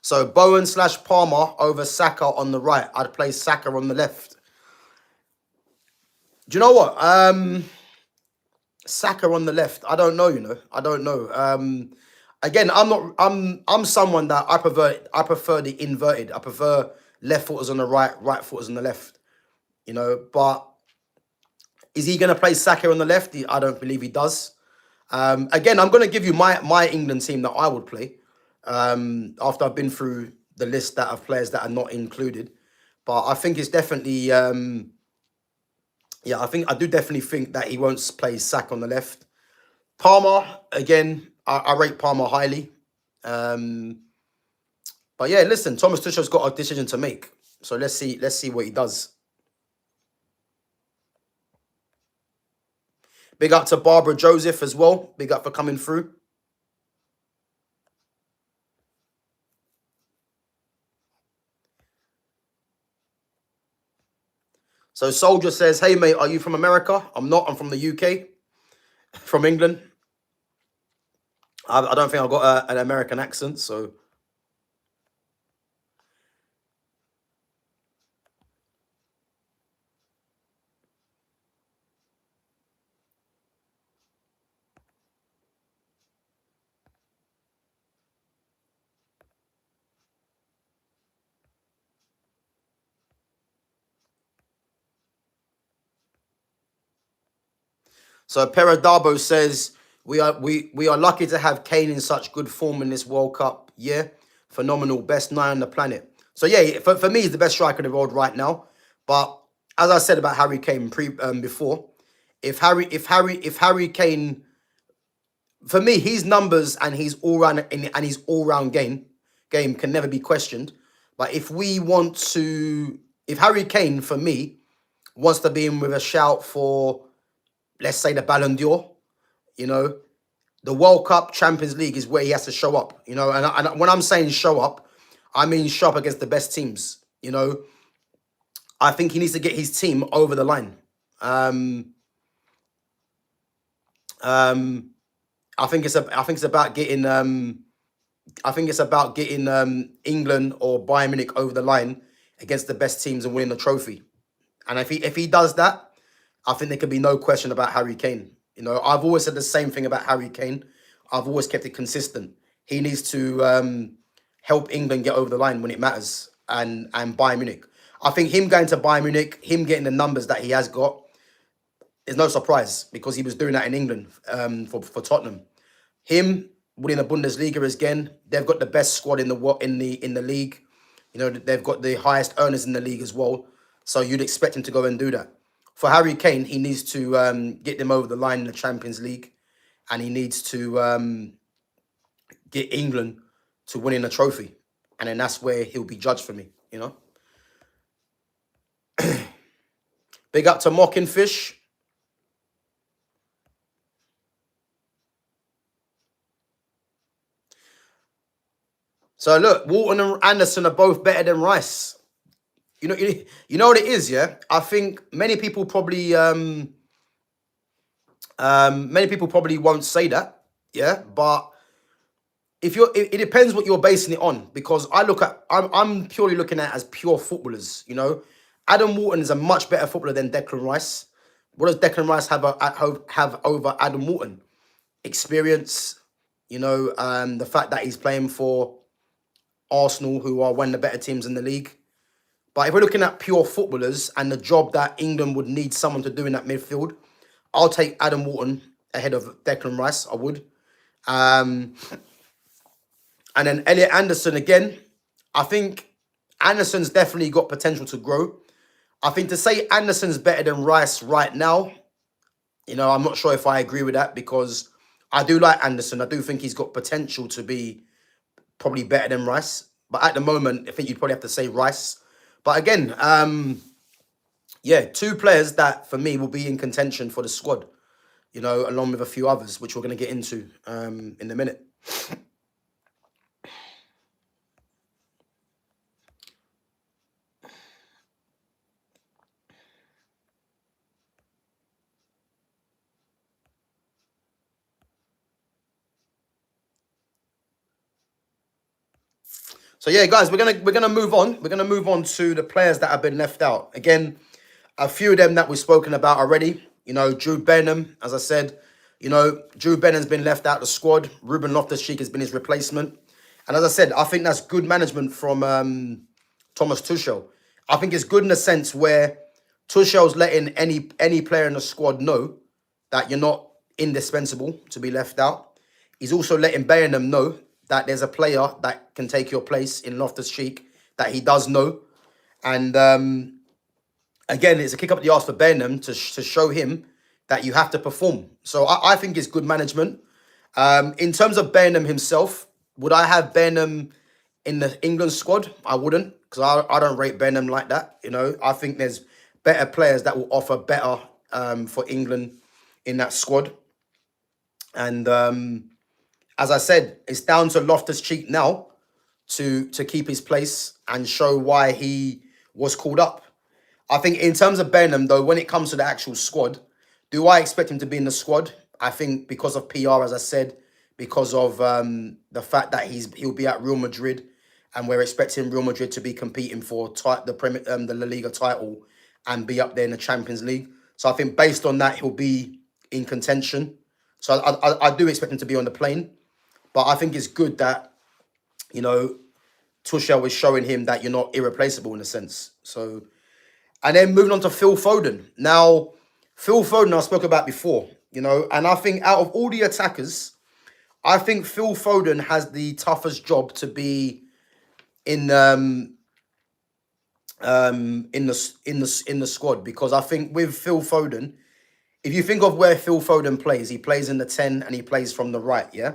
So Bowen/Palmer over Saka on the right. I'd play Saka on the left. Do you know what? Saka on the left. I don't know. I don't know. Again, I'm someone that I prefer the inverted. I prefer left footers on the right footers on the left. But is he going to play Saka on the left? I don't believe he does. Again, I'm going to give you my England team that I would play. After I've been through the list of players that are not included. But I think it's definitely, I do definitely think that he won't play Saka on the left. Palmer, again, I rate Palmer highly. But yeah, listen, Thomas Tuchel's got a decision to make. So let's see what he does. Big up to Barbara Joseph as well. Big up for coming through. So Soldier says, hey, mate, are you from America? I'm not. I'm from the UK. From England. I don't think I've got an American accent, so... So Peradabo says, we are lucky to have Kane in such good form in this World Cup. Yeah, phenomenal, best 9 on the planet. So yeah, for me, he's the best striker in the world right now. But as I said about Harry Kane before, if Harry Kane, for me, his numbers and his all-round game can never be questioned. But if Harry Kane, for me, wants to be in with a shout for, let's say, the Ballon d'Or, the World Cup, Champions League is where he has to show up, And when I'm saying show up, I mean show up against the best teams, I think he needs to get his team over the line. Um, um, I think it's about getting England or Bayern Munich over the line against the best teams and winning the trophy. And if he does that, I think there could be no question about Harry Kane. You know, I've always said the same thing about Harry Kane. I've always kept it consistent. He needs to help England get over the line when it matters, and Bayern Munich. I think him going to Bayern Munich, him getting the numbers that he has got, is no surprise because he was doing that in England for Tottenham. Him winning the Bundesliga again, they've got the best squad in the league. You know, they've got the highest earners in the league as well. So you'd expect him to go and do that. For Harry Kane, he needs to get them over the line in the Champions League, and he needs to get England to winning a trophy, and then that's where he'll be judged for me. You know, big up to Mocking Fish. So look, Walton and Anderson are both better than Rice. You know what it is, yeah. I think many people probably won't say that, yeah. But it depends what you're basing it on, because I'm purely looking at it as pure footballers. You know, Adam Walton is a much better footballer than Declan Rice. What does Declan Rice have over Adam Walton? Experience. You know, the fact that he's playing for Arsenal, who are one of the better teams in the league. But if we're looking at pure footballers and the job that England would need someone to do in that midfield, I'll take Adam Walton ahead of Declan Rice. I would. And then Elliot Anderson again. I think Anderson's definitely got potential to grow. I think to say Anderson's better than Rice right now, you know, I'm not sure if I agree with that, because I do like Anderson. I do think he's got potential to be probably better than Rice. But at the moment, I think you'd probably have to say Rice. But again, yeah, two players that for me will be in contention for the squad, you know, along with a few others, which we're going to get into in a minute. So yeah, guys, we're gonna move on. We're gonna move on to the players that have been left out. Again, a few of them that we've spoken about already. You know, Drew Benham, as I said, you know, Drew Benham's been left out of the squad. Ruben Loftus-Cheek has been his replacement. And as I said, I think that's good management from Thomas Tuchel. I think it's good in a sense where Tuchel's letting any player in the squad know that you're not indispensable to be left out. He's also letting Benham know that there's a player that can take your place in Loftus-Cheek that he does know. And again, it's a kick up the arse for Benham to show him that you have to perform. So I think it's good management. In terms of Benham himself, would I have Benham in the England squad? I wouldn't, because I don't rate Benham like that. You know, I think there's better players that will offer better for England in that squad. And as I said, it's down to Loftus-Cheek now to keep his place and show why he was called up. I think in terms of Benham, though, when it comes to the actual squad, do I expect him to be in the squad? I think because of PR, as I said, because of the fact that he'll be at Real Madrid, and we're expecting Real Madrid to be competing for the La Liga title and be up there in the Champions League. So I think based on that, he'll be in contention. So I do expect him to be on the plane. But I think it's good that, you know, Tuchel is showing him that you're not irreplaceable in a sense. So, and then moving on to Phil Foden. Now, Phil Foden I spoke about before, you know, and I think out of all the attackers, I think Phil Foden has the toughest job to be in the squad, because I think with Phil Foden, if you think of where Phil Foden plays, he plays in the 10 and he plays from the right, yeah?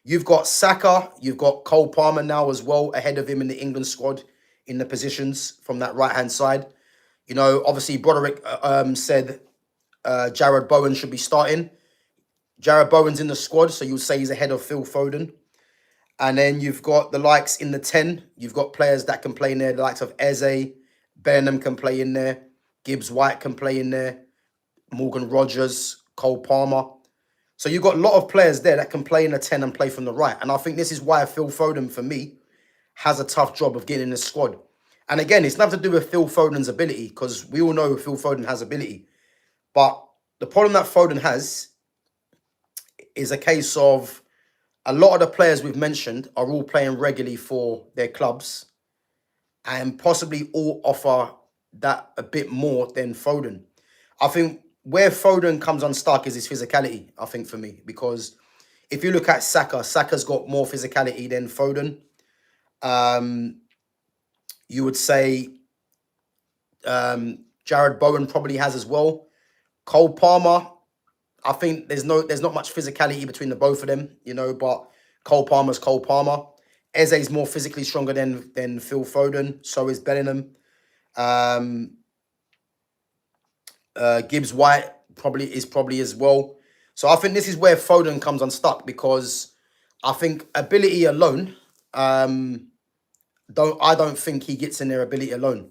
You've got Saka, you've got Cole Palmer now as well, ahead of him in the England squad in the positions from that right-hand side. You know, obviously Broderick said Jared Bowen should be starting. Jared Bowen's in the squad, so you'll say he's ahead of Phil Foden. And then you've got the likes in the 10. You've got players that can play in there, the likes of Eze, Bellingham can play in there. Gibbs White can play in there. Morgan Rogers, Cole Palmer. So you've got a lot of players there that can play in the 10 and play from the right. And I think this is why Phil Foden, for me, has a tough job of getting in the squad. And again, it's nothing to do with Phil Foden's ability, because we all know Phil Foden has ability. But the problem that Foden has is a case of a lot of the players we've mentioned are all playing regularly for their clubs and possibly all offer that a bit more than Foden. I think where Foden comes unstuck is his physicality, I think, for me, because if you look at Saka, Saka's got more physicality than Foden. You would say Jared Bowen probably has as well. Cole Palmer, I think there's not much physicality between the both of them, but Cole Palmer's Cole Palmer. Eze's more physically stronger than Phil Foden. So is Bellingham. Gibbs White probably as well. So I think this is where Foden comes unstuck, because I think ability alone, I don't think he gets in there ability alone.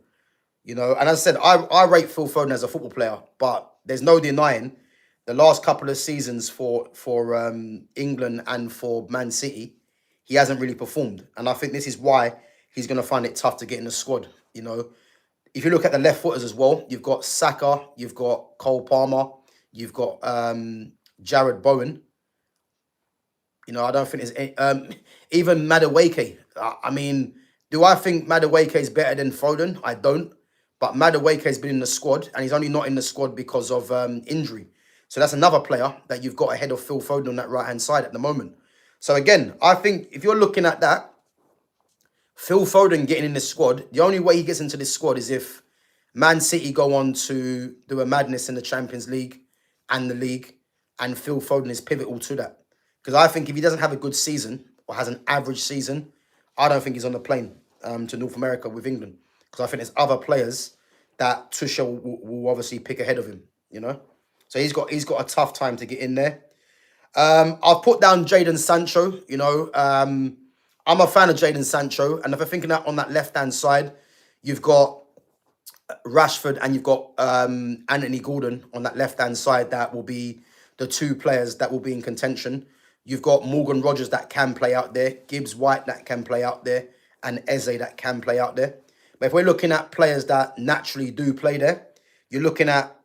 And as I said, I rate Phil Foden as a football player, but there's no denying the last couple of seasons for England and for Man City, he hasn't really performed. And I think this is why he's going to find it tough to get in the squad. If you look at the left footers as well, you've got Saka, you've got Cole Palmer, you've got Jared Bowen. I don't think there's any, even Madueke. I mean, do I think Madueke is better than Foden? I don't. But Madueke has been in the squad, and he's only not in the squad because of injury. So that's another player that you've got ahead of Phil Foden on that right-hand side at the moment. So again, I think if you're looking at that, Phil Foden getting in this squad, the only way he gets into this squad is if Man City go on to do a madness in the Champions League and the league, and Phil Foden is pivotal to that. Because I think if he doesn't have a good season or has an average season, I don't think he's on the plane to North America with England. Because I think there's other players that Tuchel will obviously pick ahead of him, So he's got a tough time to get in there. I've put down Jadon Sancho, I'm a fan of Jadon Sancho. And if I'm thinking that on that left-hand side, you've got Rashford and you've got Anthony Gordon on that left-hand side. That will be the two players that will be in contention. You've got Morgan Rogers that can play out there, Gibbs White that can play out there, and Eze that can play out there. But if we're looking at players that naturally do play there, you're looking at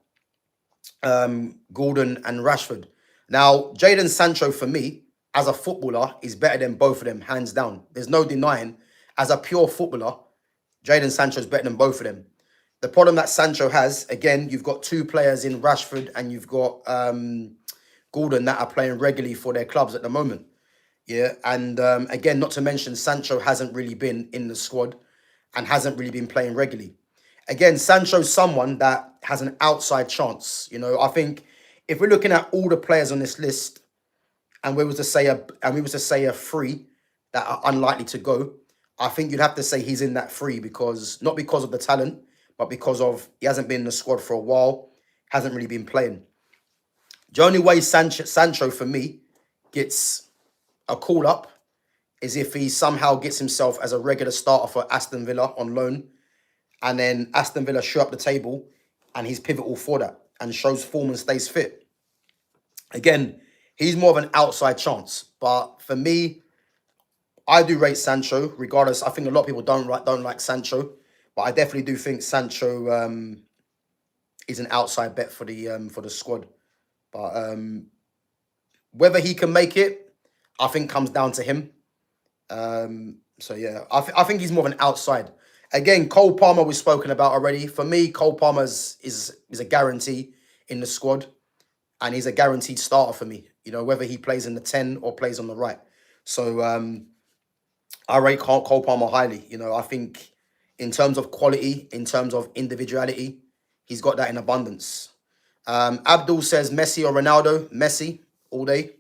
Gordon and Rashford. Now, Jadon Sancho, for me, as a footballer, is better than both of them, hands down. There's no denying. As a pure footballer, Jadon Sancho is better than both of them. The problem that Sancho has, again, you've got two players in Rashford and you've got Gordon that are playing regularly for their clubs at the moment. Yeah, and again, not to mention, Sancho hasn't really been in the squad and hasn't really been playing regularly. Again, Sancho's someone that has an outside chance. I think if we're looking at all the players on this list, and we was to say a three that are unlikely to go, I think you'd have to say he's in that three, because not because of the talent, but because of he hasn't been in the squad for a while, hasn't really been playing. The only way Sancho for me gets a call up is if he somehow gets himself as a regular starter for Aston Villa on loan, and then Aston Villa shoot up the table and he's pivotal for that and shows form and stays fit. Again, he's more of an outside chance. But for me, I do rate Sancho, regardless. I think a lot of people don't like Sancho, but I definitely do think Sancho is an outside bet for the squad. But whether he can make it, I think comes down to him. So yeah, I think he's more of an outside. Again, Cole Palmer we've spoken about already. For me, Cole Palmer is a guarantee in the squad, and he's a guaranteed starter for me. Whether he plays in the 10 or plays on the right. So I rate Cole Palmer highly. I think in terms of quality, in terms of individuality, he's got that in abundance. Abdul says Messi or Ronaldo. Messi all day.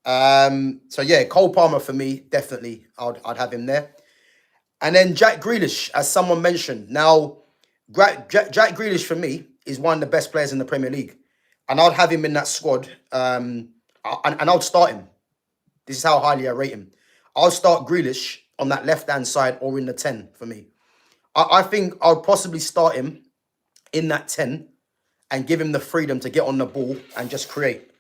So yeah, Cole Palmer for me, definitely I'd have him there. And then Jack Grealish, as someone mentioned. Now, Jack Grealish for me is one of the best players in the Premier League. And I'd have him in that squad. And I'll start him. This is how highly I rate him. I'll start Grealish on that left-hand side or in the 10 for me. I think I'll possibly start him in that 10 and give him the freedom to get on the ball and just create.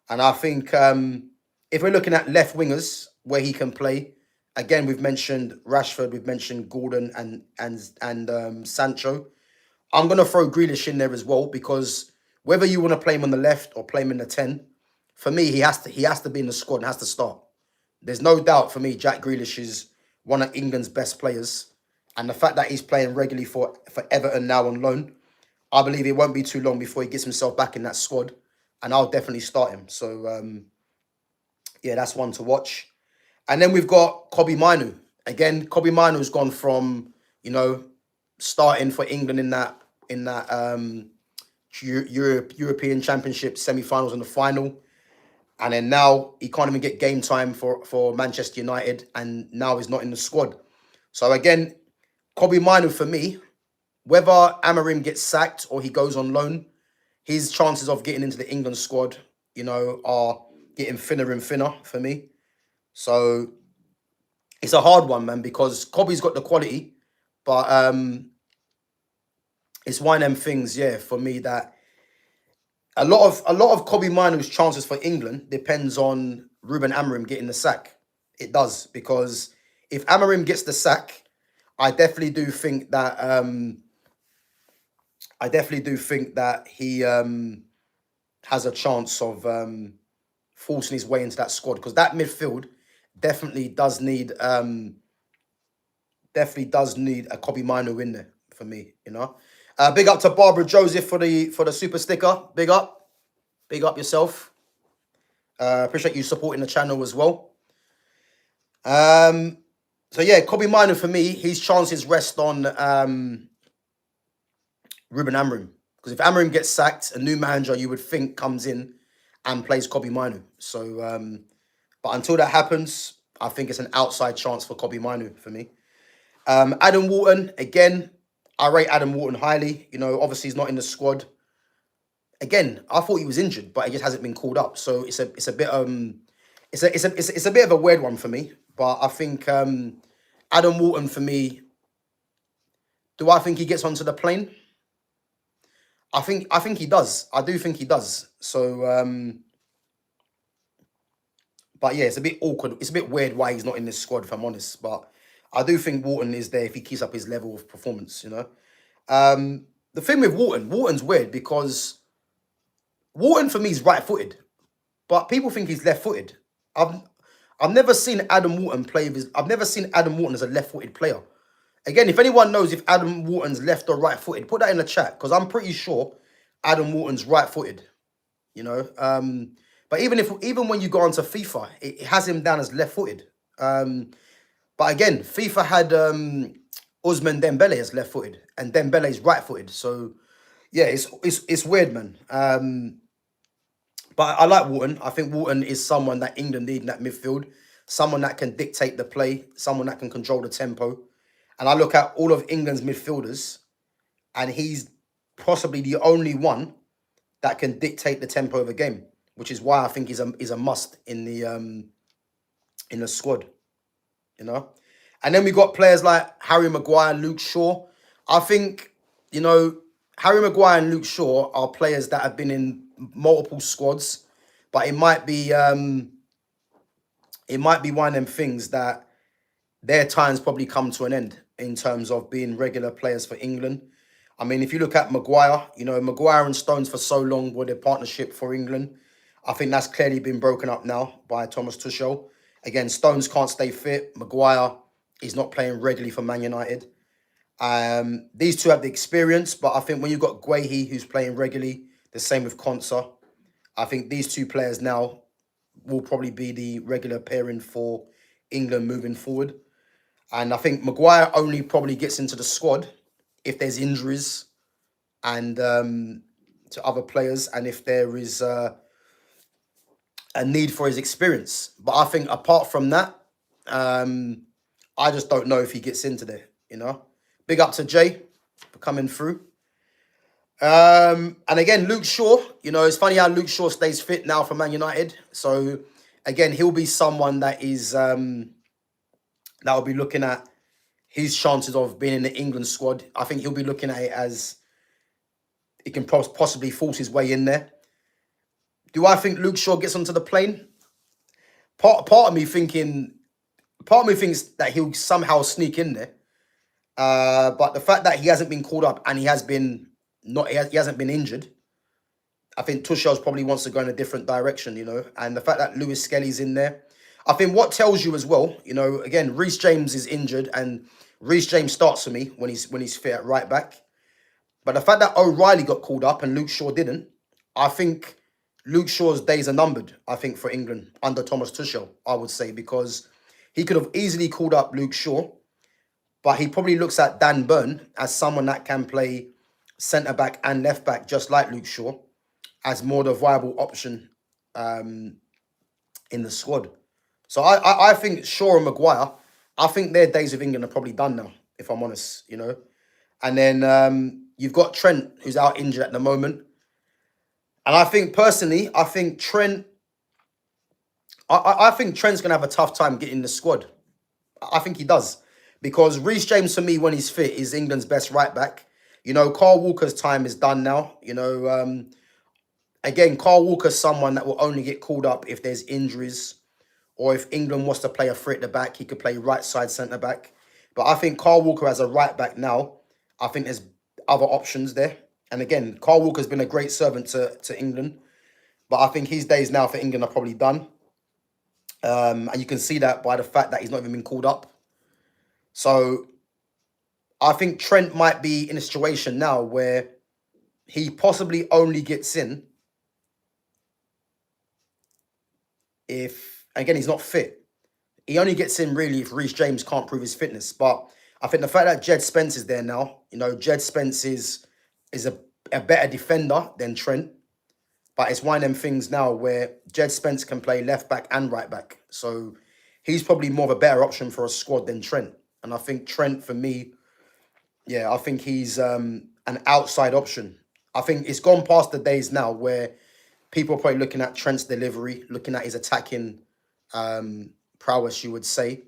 And I think if we're looking at left wingers where he can play, again we've mentioned Rashford, we've mentioned Gordon and Sancho. I'm gonna throw Grealish in there as well because whether you want to play him on the left or play him in the 10, for me he has to be in the squad and has to start. There's no doubt for me Jack Grealish is one of England's best players, and the fact that he's playing regularly for Everton now on loan, I believe it won't be too long before he gets himself back in that squad, and I'll definitely start him. So yeah, that's one to watch. And then we've got Kobbie Mainoo. Again, Kobbie Mainoo's gone from, starting for England in that European Championship semi-finals and the final. And then now he can't even get game time for Manchester United, and now he's not in the squad. So again, Kobbie Mainoo for me, whether Amorim gets sacked or he goes on loan, his chances of getting into the England squad, are getting thinner and thinner for me. So it's a hard one, man, because Kobbie's got the quality, but it's one of them things, yeah, for me that a lot of Kobbie Mainoo's chances for England depends on Ruben Amorim getting the sack. It does, because if Amorim gets the sack, I definitely do think that he has a chance of forcing his way into that squad, because that midfield definitely does need a Kobbie Mainoo in there for me. Big up to Barbara Joseph for the super sticker. Big up yourself. Appreciate you supporting the channel as well. So yeah, Kobbie Mainoo for me, his chances rest on Ruben Amorim, because if Amorim gets sacked, a new manager you would think comes in and plays Kobbie Mainoo. So, but until that happens, I think it's an outside chance for Kobbie Mainoo for me. Adam Wharton, again, I rate Adam Wharton highly. Obviously he's not in the squad. Again, I thought he was injured, but he just hasn't been called up. So it's a bit it's a bit of a weird one for me. But I think Adam Wharton for me. Do I think he gets onto the plane? I think he does. I do think he does. So, but yeah, it's a bit awkward. It's a bit weird why he's not in this squad, if I'm honest. But I do think Wharton is there if he keeps up his level of performance. The thing with Wharton's weird because Wharton for me is right-footed, but people think he's left-footed. I've never seen Adam Wharton play I've never seen Adam Wharton as a left-footed player. Again, if anyone knows if Adam Wharton's left or right-footed, put that in the chat, because I'm pretty sure Adam Wharton's right-footed. But even when you go onto FIFA, it has him down as left-footed. But again, FIFA had Ousmane Dembele as left-footed, and Dembele's right-footed. So yeah, it's weird, man. But I like Wharton. I think Wharton is someone that England need in that midfield, someone that can dictate the play, someone that can control the tempo. And I look at all of England's midfielders, and he's possibly the only one that can dictate the tempo of a game, which is why I think he's a must in the squad. And then we got players like Harry Maguire, Luke Shaw. I think Harry Maguire and Luke Shaw are players that have been in multiple squads, but it might be one of them things that their time's probably come to an end in terms of being regular players for England. I mean, if you look at Maguire, Maguire and Stones for so long were their partnership for England. I think that's clearly been broken up now by Thomas Tuchel. Again, Stones can't stay fit. Maguire is not playing regularly for Man United. These two have the experience, but I think when you've got Guehi, who's playing regularly, the same with Konsa, I think these two players now will probably be the regular pairing for England moving forward. And I think Maguire only probably gets into the squad if there's injuries and to other players, and if there is a need for his experience. But I think apart from that, I just don't know if he gets into there. Big up to Jay for coming through. And again, Luke Shaw, it's funny how Luke Shaw stays fit now for Man United. So again, he'll be someone that is that will be looking at his chances of being in the England squad, I think he'll be looking at it as he can possibly force his way in there. Do I think Luke Shaw gets onto the plane? Part of me thinks that he'll somehow sneak in there. But the fact that he hasn't been called up and he hasn't been injured, I think Tuchel's probably wants to go in a different direction, And the fact that Lewis Skelly's in there, I think what tells you as well, again, Reece James is injured and Reece James starts for me when he's fit at right back. But the fact that O'Reilly got called up and Luke Shaw didn't, I think Luke Shaw's days are numbered, I think, for England under Thomas Tuchel, I would say, because he could have easily called up Luke Shaw, but he probably looks at Dan Burn as someone that can play centre-back and left-back, just like Luke Shaw, as more the viable option in the squad. So I think Shaw and Maguire, I think their days with England are probably done now, if I'm honest, And then you've got Trent, who's out injured at the moment. And I think, personally, I think Trent's going to have a tough time getting in the squad. I think he does. Because Reece James, for me, when he's fit, is England's best right back. Carl Walker's time is done now. Again, Carl Walker's someone that will only get called up if there's injuries or if England wants to play a three at the back, he could play right side centre-back. But I think Carl Walker as a right back now, I think there's other options there. And again, Carl Walker's been a great servant to England. But I think his days now for England are probably done. And you can see that by the fact that he's not even been called up. So I think Trent might be in a situation now where he possibly only gets in if, again, he's not fit. He only gets in really if Reece James can't prove his fitness. But I think the fact that Jed Spence is there now, Jed Spence is a better defender than Trent. But it's one of them things now where Jed Spence can play left back and right back. So he's probably more of a better option for a squad than Trent. And I think Trent, for me, I think he's an outside option. I think it's gone past the days now where people are probably looking at Trent's delivery, looking at his attacking prowess, you would say,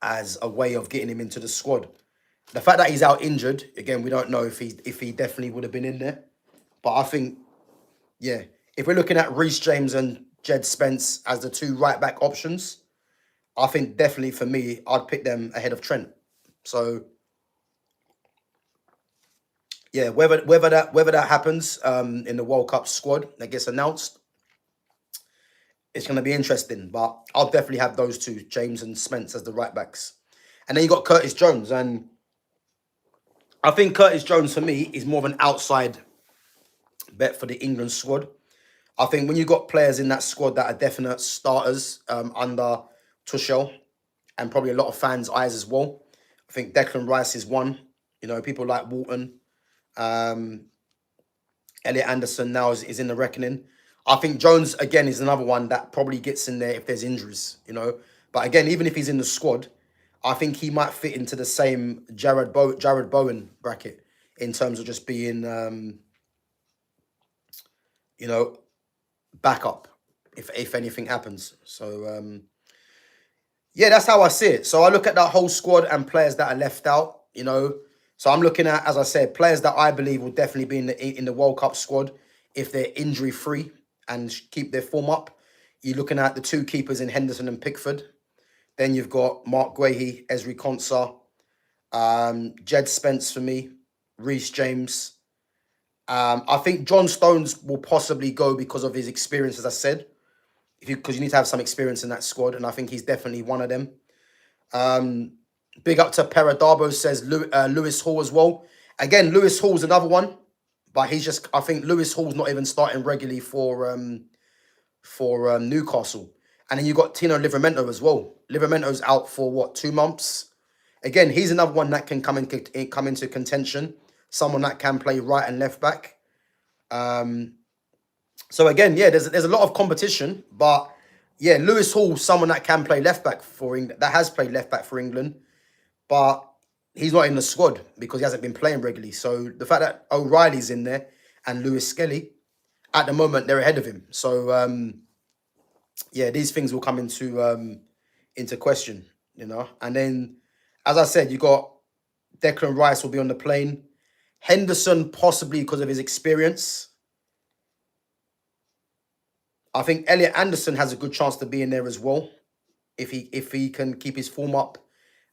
as a way of getting him into the squad. The fact that he's out injured, again, we don't know if he definitely would have been in there. But I think, if we're looking at Reece James and Jed Spence as the two right-back options, I think definitely for me, I'd pick them ahead of Trent. So, whether that happens in the World Cup squad that gets announced, it's going to be interesting. But I'll definitely have those two, James and Spence, as the right-backs. And then you got Curtis Jones. And I think Curtis Jones, for me, is more of an outside bet for the England squad. I think when you've got players in that squad that are definite starters under Tuchel, and probably a lot of fans' eyes as well, I think Declan Rice is one. People like Walton. Elliot Anderson now is in the reckoning. I think Jones, again, is another one that probably gets in there if there's injuries, But again, even if he's in the squad, I think he might fit into the same Jared Bowen bracket in terms of just being, backup if anything happens. So, that's how I see it. So I look at that whole squad and players that are left out, So I'm looking at, as I said, players that I believe will definitely be in the World Cup squad if they're injury-free and keep their form up. You're looking at the two keepers in Henderson and Pickford. Then you've got Mark Guehi, Ezri Konsa, Jed Spence for me, Reece James. I think John Stones will possibly go because of his experience, as I said, because you need to have some experience in that squad, and I think he's definitely one of them. Big up to Peradabo, says Lewis Hall as well. Again, Lewis Hall's another one, but I think Lewis Hall's not even starting regularly for Newcastle. And then you got Tino Livramento as well. Livramento's out for 2 months. Again, he's another one that can come into contention. Someone that can play right and left back. So again, there's a lot of competition, but Lewis Hall, someone that can play left back for England, that has played left back for England, but he's not in the squad because he hasn't been playing regularly. So the fact that O'Reilly's in there and Lewis Skelly, at the moment they're ahead of him. So these things will come into question, And then as I said, you got Declan Rice will be on the plane. Henderson possibly because of his experience. I think Elliot Anderson has a good chance to be in there as well if he can keep his form up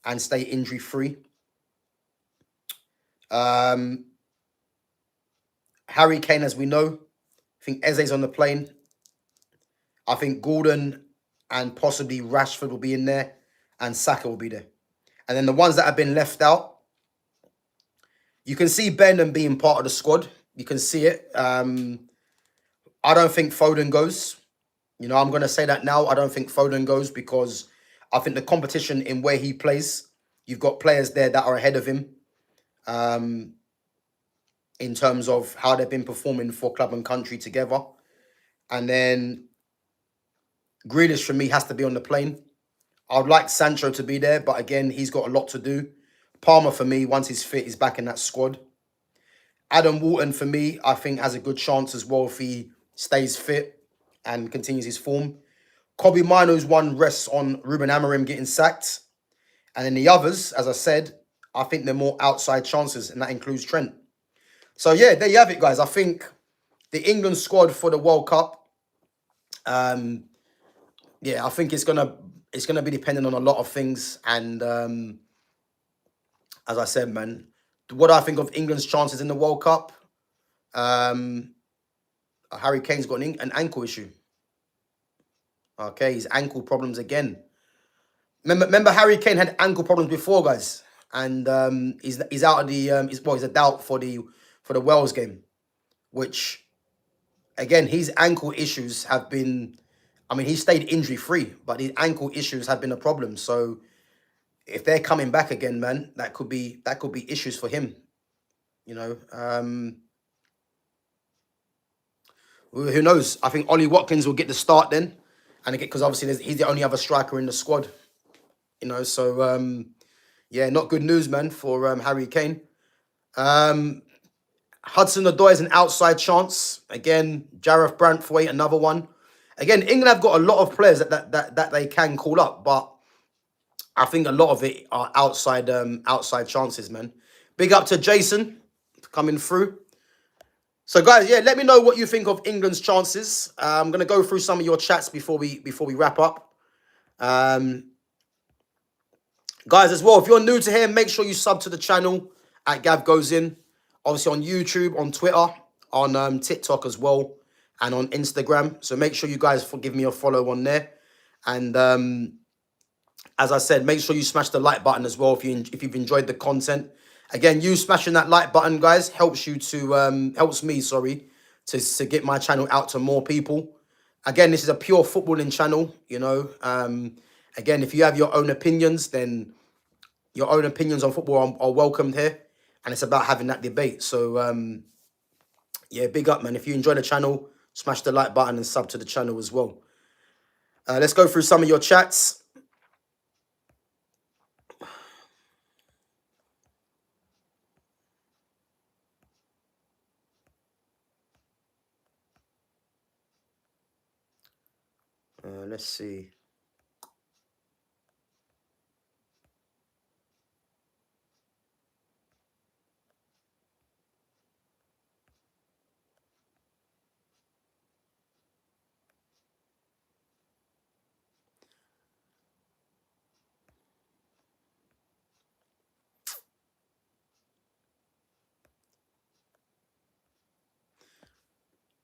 and stay injury free. Harry Kane, as we know, I think Eze's on the plane. I think Gordon and possibly Rashford will be in there, and Saka will be there. And then the ones that have been left out, you can see Benham being part of the squad. You can see it. I don't think Foden goes. You know, I'm going to say that now. I don't think Foden goes because I think the competition in where he plays, you've got players there that are ahead of him in terms of how they've been performing for club and country together. And then Grealish, for me, has to be on the plane. I would like Sancho to be there, but again, he's got a lot to do. Palmer, for me, once he's fit, is back in that squad. Adam Wharton, for me, I think has a good chance as well if he stays fit and continues his form. Kobe Mino's one rests on Ruben Amorim getting sacked. And then the others, as I said, I think they're more outside chances, and that includes Trent. So, yeah, there you have it, guys. I think the England squad for the World Cup, yeah, I think it's gonna be dependent on a lot of things. And as I said, man, what I think of England's chances in the World Cup, Harry Kane's got an ankle issue. Okay, his ankle problems again. Remember Harry Kane had ankle problems before, guys, and he's out of the he's a doubt for the Wales game, which again his ankle issues have been. I mean, he stayed injury free, but his ankle issues have been a problem. So if they're coming back again, man, that could be issues for him. You know, who knows? I think Ollie Watkins will get the start then, and because obviously he's the only other striker in the squad. You know, so yeah, not good news, man, for Harry Kane. Hudson-Odoi is an outside chance again. Jareth Branthwaite, another one. Again, England have got a lot of players that they can call up, but I think a lot of it are outside chances, man. Big up to Jason coming through. So, guys, yeah, let me know what you think of England's chances. I'm gonna go through some of your chats before we wrap up. Guys, as well, if you're new to here, make sure you sub to the channel at GavGoesIn. Obviously on YouTube, on Twitter, on TikTok as well, and on Instagram. So make sure you guys give me a follow on there. And as I said, make sure you smash the like button as well if you've enjoyed the content. Again, you smashing that like button, guys, helps me, to get my channel out to more people. Again, this is a pure footballing channel, you know. Again, if you have your own opinions, then your own opinions on football are welcomed here. And it's about having that debate. So, yeah, big up, man. If you enjoy the channel, smash the like button and sub to the channel as well. Let's go through some of your chats. Let's see.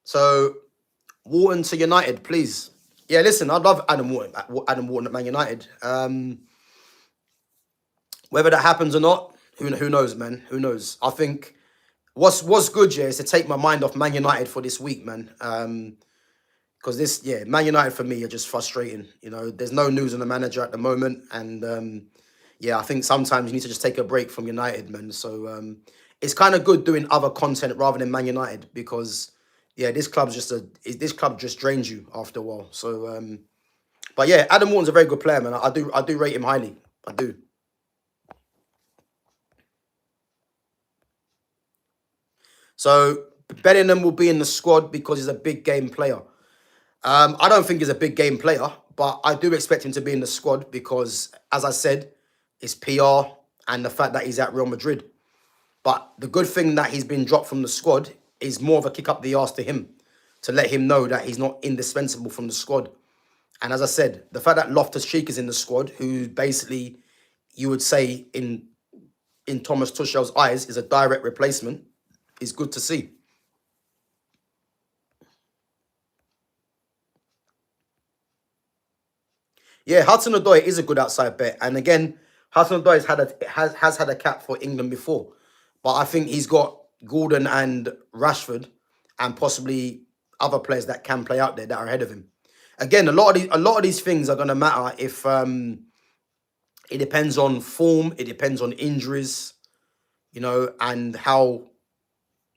So, Wharton to United, please. Yeah, listen, I'd love Adam Wharton at Man United. Whether that happens or not, who knows, man? Who knows? I think what's good, yeah, is to take my mind off Man United for this week, man. Because Man United for me are just frustrating. You know, there's no news on the manager at the moment, and yeah, I think sometimes you need to just take a break from United, man. So it's kind of good doing other content rather than Man United because yeah, this club just drains you after a while. So but yeah, Adam Wharton's a very good player, man. I do rate him highly. I do. So Bellingham will be in the squad because he's a big game player. I don't think he's a big game player, but I do expect him to be in the squad because, as I said, it's PR. and the fact that he's at Real Madrid. But the good thing that he's been dropped from the squad is more of a kick up the arse to him, to let him know that he's not indispensable from the squad. And as I said, the fact that Loftus-Cheek is in the squad, who basically you would say in Thomas Tuchel's eyes is a direct replacement, is good to see. Yeah, Hudson-Odoi is a good outside bet, and again, Hudson-Odoi has had a cap for England before, but I think he's got Gordon and Rashford, and possibly other players that can play out there that are ahead of him. Again, a lot of these things are going to matter if it depends on form, it depends on injuries, and how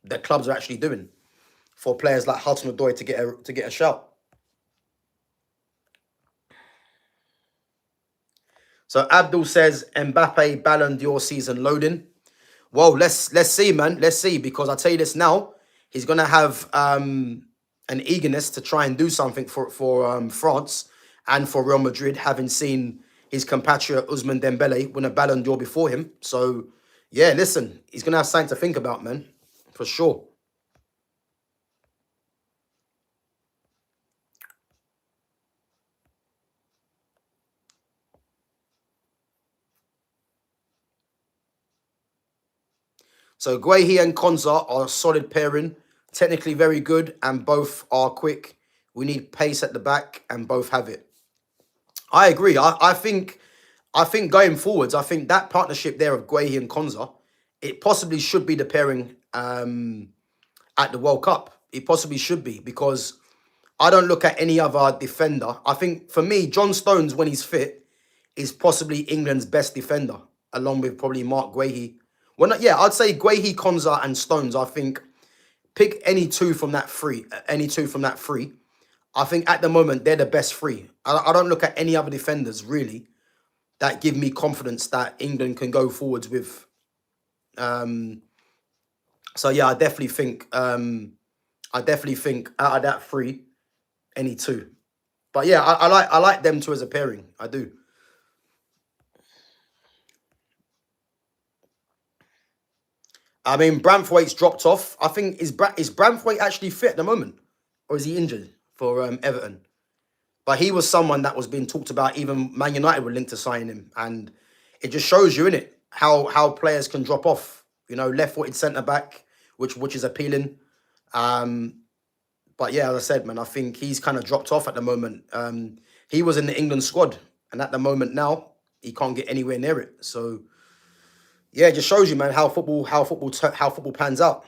the clubs are actually doing for players like Hudson-Odoi to get a shout. So Abdul says Mbappe Ballon d'Or season loading. Well, let's see, man. Let's see, because I tell you this now, he's gonna have an eagerness to try and do something for France and for Real Madrid, having seen his compatriot Ousmane Dembele win a Ballon d'Or before him. So yeah, listen, he's gonna have something to think about, man, for sure. So Guehi and Konza are a solid pairing, technically very good, and both are quick. We need pace at the back, and both have it. I agree. I think going forwards, I think that partnership there of Guehi and Konza, it possibly should be the pairing at the World Cup. It possibly should be, because I don't look at any other defender. I think for me, John Stones, when he's fit, is possibly England's best defender, along with probably Mark Guehi. Well, yeah, I'd say Guehi, Konza, and Stones. I think pick any two from that three. I think at the moment they're the best three. I don't look at any other defenders really that give me confidence that England can go forwards with. So yeah, I definitely think out of that three, any two. But yeah, I like them two as a pairing. I do. I mean, Branthwaite's dropped off. I think is Branthwaite actually fit at the moment, or is he injured for Everton? But he was someone that was being talked about. Even Man United were linked to signing him, and it just shows you, innit, how players can drop off. Left-footed centre back, which is appealing. But yeah, as I said, man, I think he's kind of dropped off at the moment. He was in the England squad, and at the moment now he can't get anywhere near it. So yeah, it just shows you, man, how football pans out.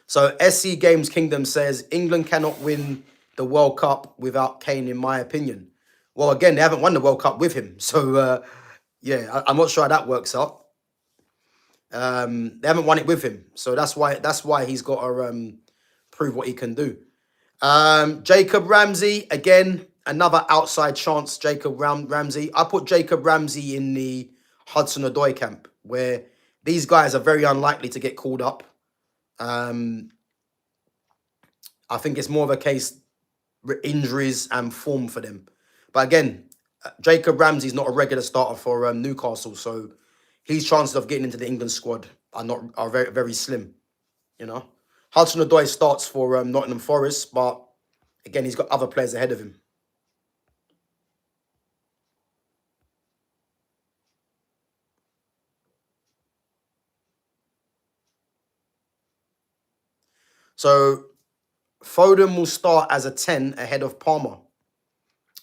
So SC Games Kingdom says England cannot win the World Cup without Kane, in my opinion. Well, again, they haven't won the World Cup with him, so yeah, I'm not sure how that works out. They haven't won it with him, so that's why he's got to prove what he can do. Jacob Ramsey, again, another outside chance. Jacob Ramsey. I put Jacob Ramsey in the Hudson-Odoi camp, where these guys are very unlikely to get called up. I think it's more of a case injuries and form for them. But again, Jacob Ramsey's not a regular starter for Newcastle, so his chances of getting into the England squad are very, very slim. Hudson-Odoi starts for Nottingham Forest, but again, he's got other players ahead of him. So Foden will start as a 10 ahead of Palmer.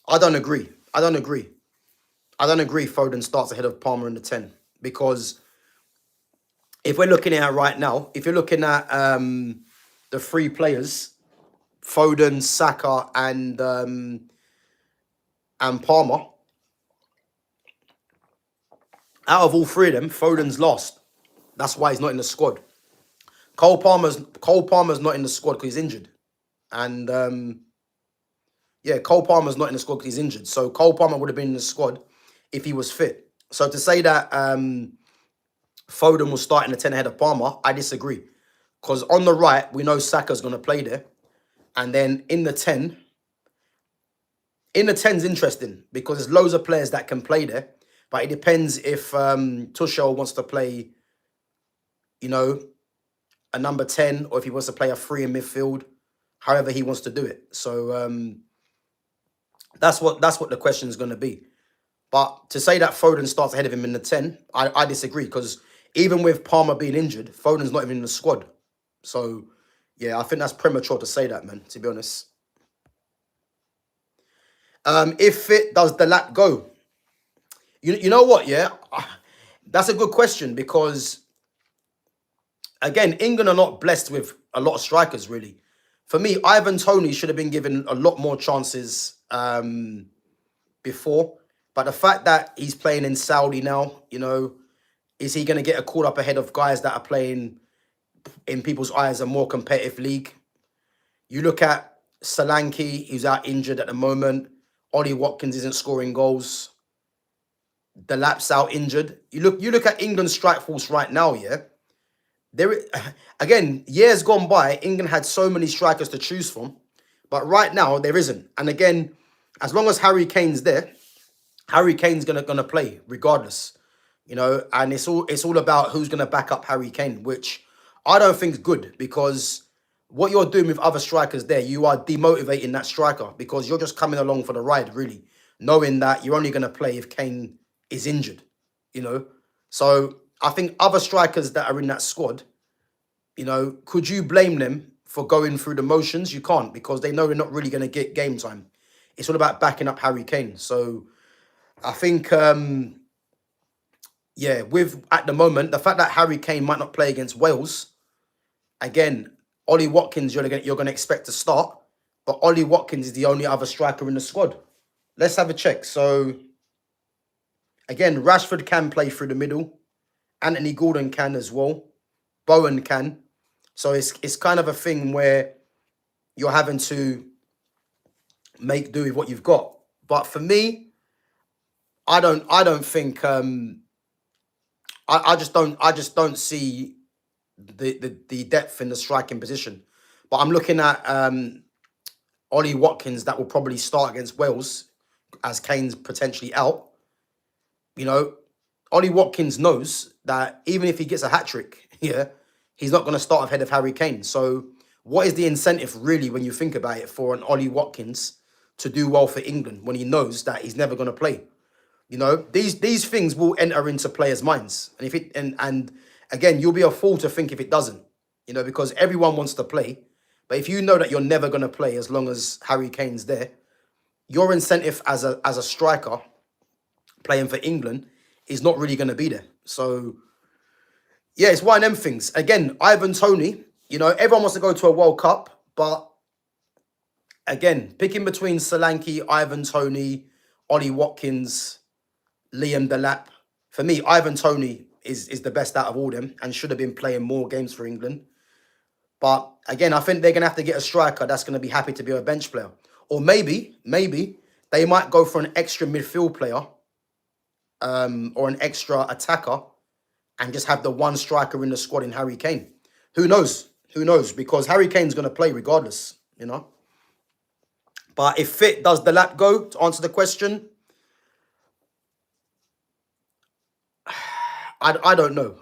I don't agree. Foden starts ahead of Palmer in the 10, because if we're looking at it right now, if you're looking at the three players, Foden, Saka, and Palmer, out of all three of them, Foden's lost. That's why he's not in the squad. Cole Palmer's not in the squad because he's injured. And yeah, Cole Palmer's not in the squad because he's injured. So Cole Palmer would have been in the squad if he was fit. So to say that Foden will start in the 10 ahead of Palmer, I disagree. Because on the right, we know Saka's going to play there. And then in the 10's interesting because there's loads of players that can play there. But it depends if Tuchel wants to play, you know, a number 10, or if he wants to play a 3 in midfield, however he wants to do it. So that's what the question is going to be. But to say that Foden starts ahead of him in the 10, I disagree, because even with Palmer being injured, Foden's not even in the squad. So, yeah, I think that's premature to say that, man, to be honest. If fit, does the lap go? You know what, yeah? That's a good question, because, again, England are not blessed with a lot of strikers, really. For me, Ivan Toney should have been given a lot more chances before. But the fact that he's playing in Saudi now, is he going to get a call up ahead of guys that are playing, in people's eyes, a more competitive league? You look at Solanke, who's out injured at the moment. Ollie Watkins isn't scoring goals. The lap's out injured. You look at England's strike force right now, yeah? Again, years gone by, England had so many strikers to choose from. But right now, there isn't. And again, as long as Harry Kane's there, Harry Kane's gonna play regardless, and it's all about who's gonna back up Harry Kane, which I don't think is good, because what you're doing with other strikers there, you are demotivating that striker, because you're just coming along for the ride, really, knowing that you're only gonna play if Kane is injured, So I think other strikers that are in that squad, could you blame them for going through the motions? You can't, because they know they're not really gonna get game time. It's all about backing up Harry Kane. So I think, with, at the moment, the fact that Harry Kane might not play against Wales, again, Ollie Watkins, you're gonna expect to start, but Ollie Watkins is the only other striker in the squad. Let's have a check. So, again, Rashford can play through the middle. Anthony Gordon can as well. Bowen can. So it's kind of a thing where you're having to make do with what you've got. But for me, I don't think I just don't see the depth in the striking position. But I'm looking at Ollie Watkins, that will probably start against Wales, as Kane's potentially out. Ollie Watkins knows that even if he gets a hat-trick, yeah, he's not going to start ahead of Harry Kane. So what is the incentive, really, when you think about it, for an Ollie Watkins to do well for England when he knows that he's never going to play? These things will enter into players' minds. And if it and again, you'll be a fool to think if it doesn't, because everyone wants to play. But if you know that you're never going to play as long as Harry Kane's there, your incentive as a striker playing for England is not really going to be there. So, yeah, it's one of them things. Again, Ivan Toney, everyone wants to go to a World Cup, but again, picking between Solanke, Ivan Toney, Ollie Watkins, Liam Delap, for me, Ivan Toney is the best out of all them and should have been playing more games for England. But again, I think they're going to have to get a striker that's going to be happy to be a bench player. Or maybe they might go for an extra midfield player or an extra attacker and just have the one striker in the squad in Harry Kane. Who knows? Because Harry Kane's going to play regardless, But if fit, does the lap go, to answer the question? I don't know.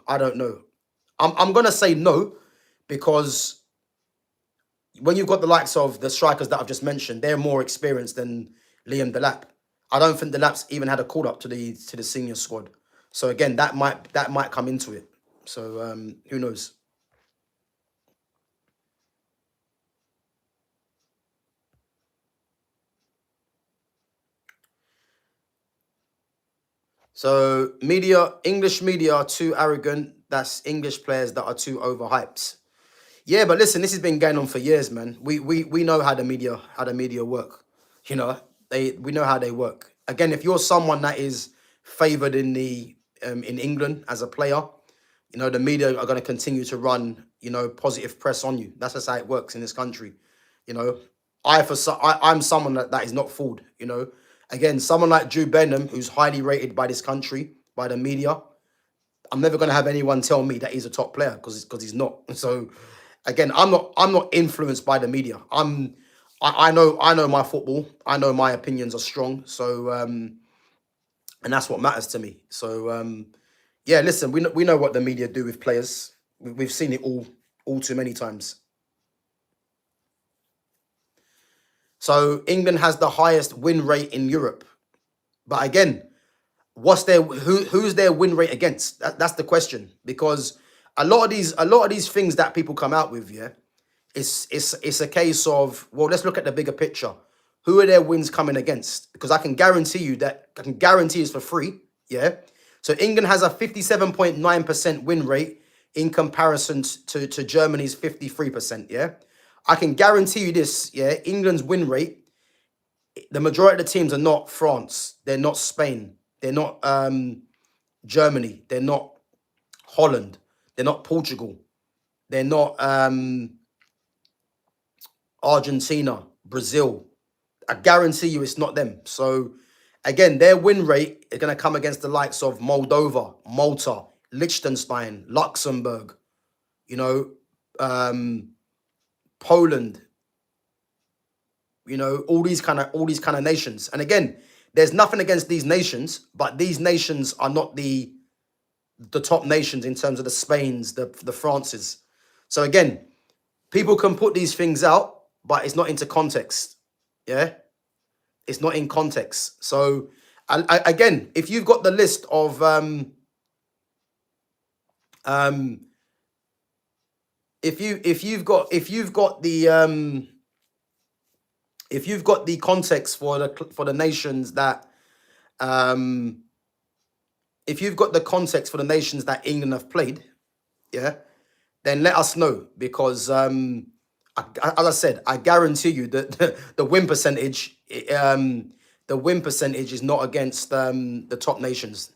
I'm going to say no, because when you've got the likes of the strikers that I've just mentioned, they're more experienced than Liam Delap. I don't think Delap's even had a call up to the senior squad. So again, that might come into it. So who knows? So English media are too arrogant. That's English players that are too overhyped. Yeah, but listen, this has been going on for years, man. We know how the media work. We know how they work. Again, if you're someone that is favoured in in England as a player, the media are going to continue to run, positive press on you. That's just how it works in this country. I'm someone that is not fooled. Again, someone like Jude Benham, who's highly rated by this country, by the media, I'm never going to have anyone tell me that he's a top player, because he's not. So again, I'm not influenced by the media. I know my football. I know my opinions are strong. So and that's what matters to me. So yeah, listen, we know what the media do with players. We've seen it all too many times. So England has the highest win rate in Europe, but again, who's their win rate against? That's the question, because a lot of these things that people come out with, yeah, it's a case of, well, let's look at the bigger picture. Who are their wins coming against? Because I can guarantee it's for free. Yeah. So England has a 57.9% win rate in comparison to Germany's 53%. Yeah. I can guarantee you this. Yeah. England's win rate, the majority of the teams are not France. They're not Spain. They're not Germany. They're not Holland. They're not Portugal. They're not Argentina, Brazil. I guarantee you it's not them. So again, their win rate is going to come against the likes of Moldova, Malta, Liechtenstein, Luxembourg, you know, Poland, you know, all these kind of nations. And again, there's nothing against these nations, but these nations are not the top nations in terms of the Spains, the Frances. So again, people can put these things out, but it's not into context. Yeah. It's not in context. So again, if you've got the list of if you've got the context for the nations that if you've got the context for the nations that England have played, yeah, then let us know, because as I said, I guarantee you that the win percentage, is not against the top nations.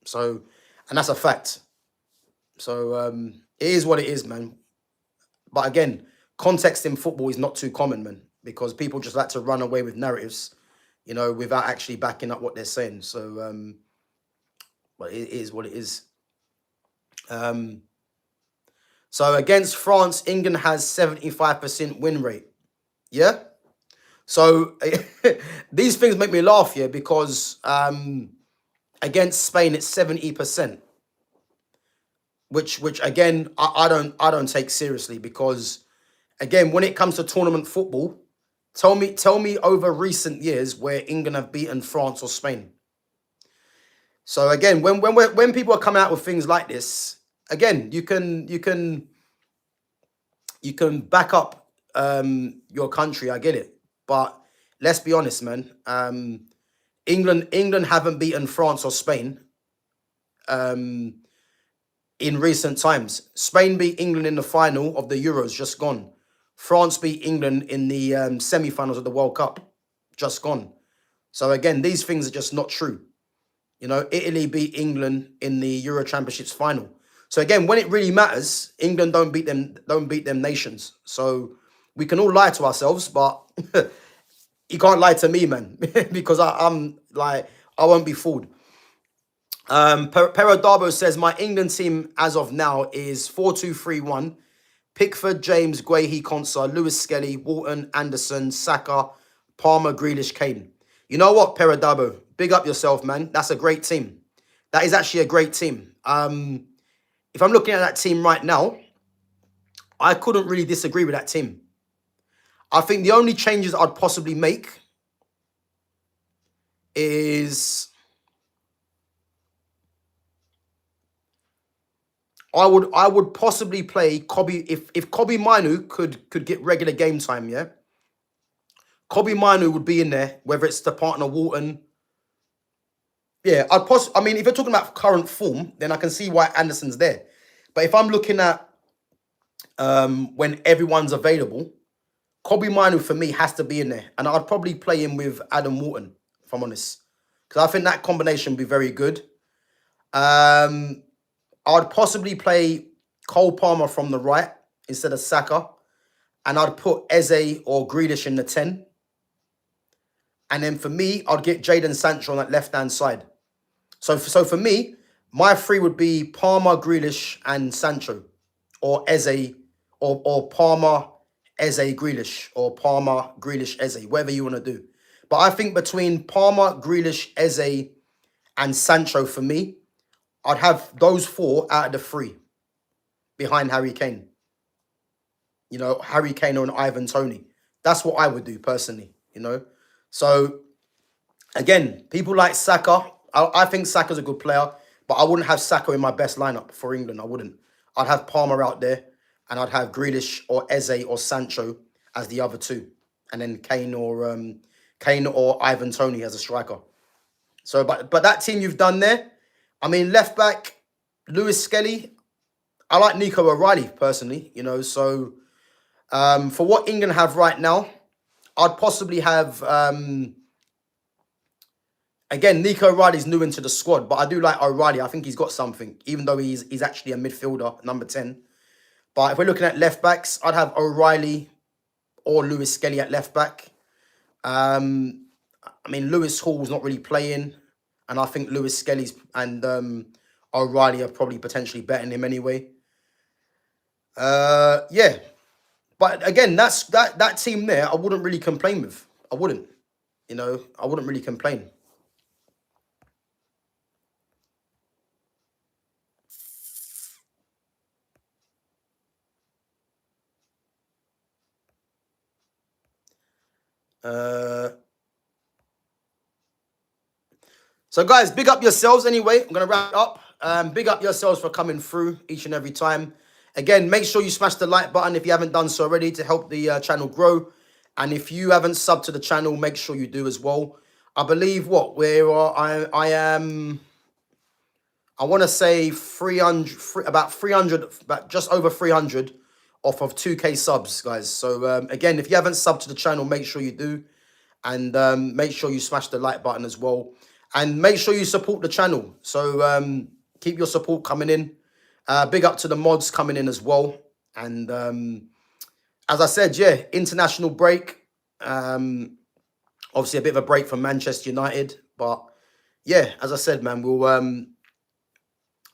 So, and that's a fact. So it is what it is, man. But again, context in football is not too common, man, because people just like to run away with narratives, you know, without actually backing up what they're saying. So, but it is what it is. So against France, England has 75% win rate. Yeah. So these things make me laugh, yeah, because against Spain it's 70%, which again I don't take seriously, because again, when it comes to tournament football, tell me over recent years where England have beaten France or Spain. So again, when people are coming out with things like this, again, you can back up your country. I get it, but let's be honest, man. England haven't beaten France or Spain in recent times. Spain beat England in the final of the Euros, just gone. France beat England in the semi-finals of the World Cup, just gone. So again, these things are just not true. You know, Italy beat England in the Euro Championships final. So again, when it really matters, England don't beat them nations. So we can all lie to ourselves, but you can't lie to me, man, because I'm like, I won't be fooled. Perodabo says my England team as of now is 4-2-3-1. Pickford, James, Guehi, Konsa, Lewis Skelly, Walton, Anderson, Saka, Palmer, Grealish, Kane. You know what, Perodabo? Big up yourself, man. That's a great team. That is actually a great team. If I'm looking at that team right now, I couldn't really disagree with that team. I think the only changes I'd possibly make is I would possibly play Kobe if Kobe Minu could get regular game time, yeah. Kobe Minu would be in there, whether it's the partner Walton. Yeah, I mean, if you're talking about current form, then I can see why Anderson's there. But if I'm looking at when everyone's available, Kobe Minu for me has to be in there, and I'd probably play him with Adam Walton, if I'm honest, because I think that combination would be very good. I'd possibly play Cole Palmer from the right instead of Saka, and I'd put Eze or Grealish in the 10. And then for me, I'd get Jadon Sancho on that left-hand side. So for me, my three would be Palmer, Grealish, and Sancho, or Eze, or Palmer, Eze, Grealish, or Palmer, Grealish, Eze, whatever you want to do. But I think between Palmer, Grealish, Eze, and Sancho for me, I'd have those four out of the three behind Harry Kane. You know, Harry Kane or an Ivan Toney. That's what I would do personally, you know. So again, people like Saka. I think Saka's a good player, but I wouldn't have Saka in my best lineup for England. I wouldn't. I'd have Palmer out there, and I'd have Grealish or Eze or Sancho as the other two, and then Kane or Ivan Toney as a striker. So, but that team you've done there, I mean, left back Lewis Skelly. I like Nico O'Reilly personally, you know. So for what England have right now, I'd possibly have. Again, Nico O'Reilly's new into the squad, but I do like O'Reilly. I think he's got something, even though he's actually a midfielder, number 10. But if we're looking at left backs, I'd have O'Reilly or Lewis Skelly at left back. I mean, Lewis Hall's not really playing, and I think Lewis Skelly's and O'Reilly are probably potentially better than him anyway. Yeah. But again, that team there, I wouldn't really complain with. I wouldn't. You know, I wouldn't really complain. So guys, big up yourselves anyway. I'm going to wrap it up. Big up yourselves for coming through each and every time. Again, make sure you smash the like button if you haven't done so already to help the channel grow. And if you haven't subbed to the channel, make sure you do as well. I believe I am, I want to say 300, about 300, about just over 300 off of 2K subs, guys. So again, if you haven't subbed to the channel, make sure you do. And make sure you smash the like button as well. And make sure you support the channel. So keep your support coming in. Big up to the mods coming in as well. And as I said, yeah, international break. Obviously a bit of a break from Manchester United. But yeah, as I said, man, we'll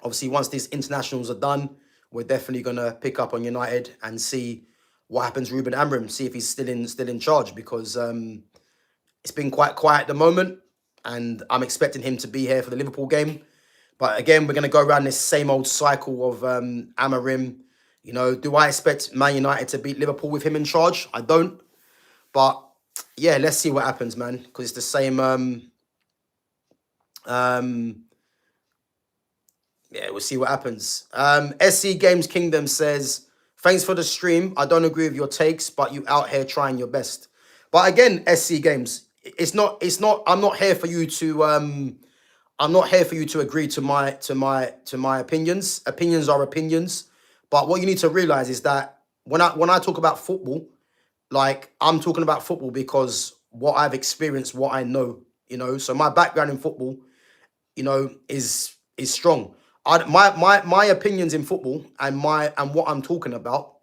obviously once these internationals are done, we're definitely gonna pick up on United and see what happens to Ruben Amorim, see if he's still in charge, because it's been quite quiet at the moment, and I'm expecting him to be here for the Liverpool game. But again, we're going to go around this same old cycle of Amorim. You know, do I expect Man United to beat Liverpool with him in charge? I don't. But yeah, let's see what happens, man, because it's the same. Yeah, we'll see what happens. SC Games Kingdom says, thanks for the stream. I don't agree with your takes, but you out here trying your best. But again, SC Games, it's not, I'm not here for you to, I'm not here for you to agree to my opinions. Opinions are opinions. But what you need to realize is that when I talk about football, like, I'm talking about football because what I've experienced, what I know, you know. So my background in football, you know, is strong. My opinions in football and what I'm talking about,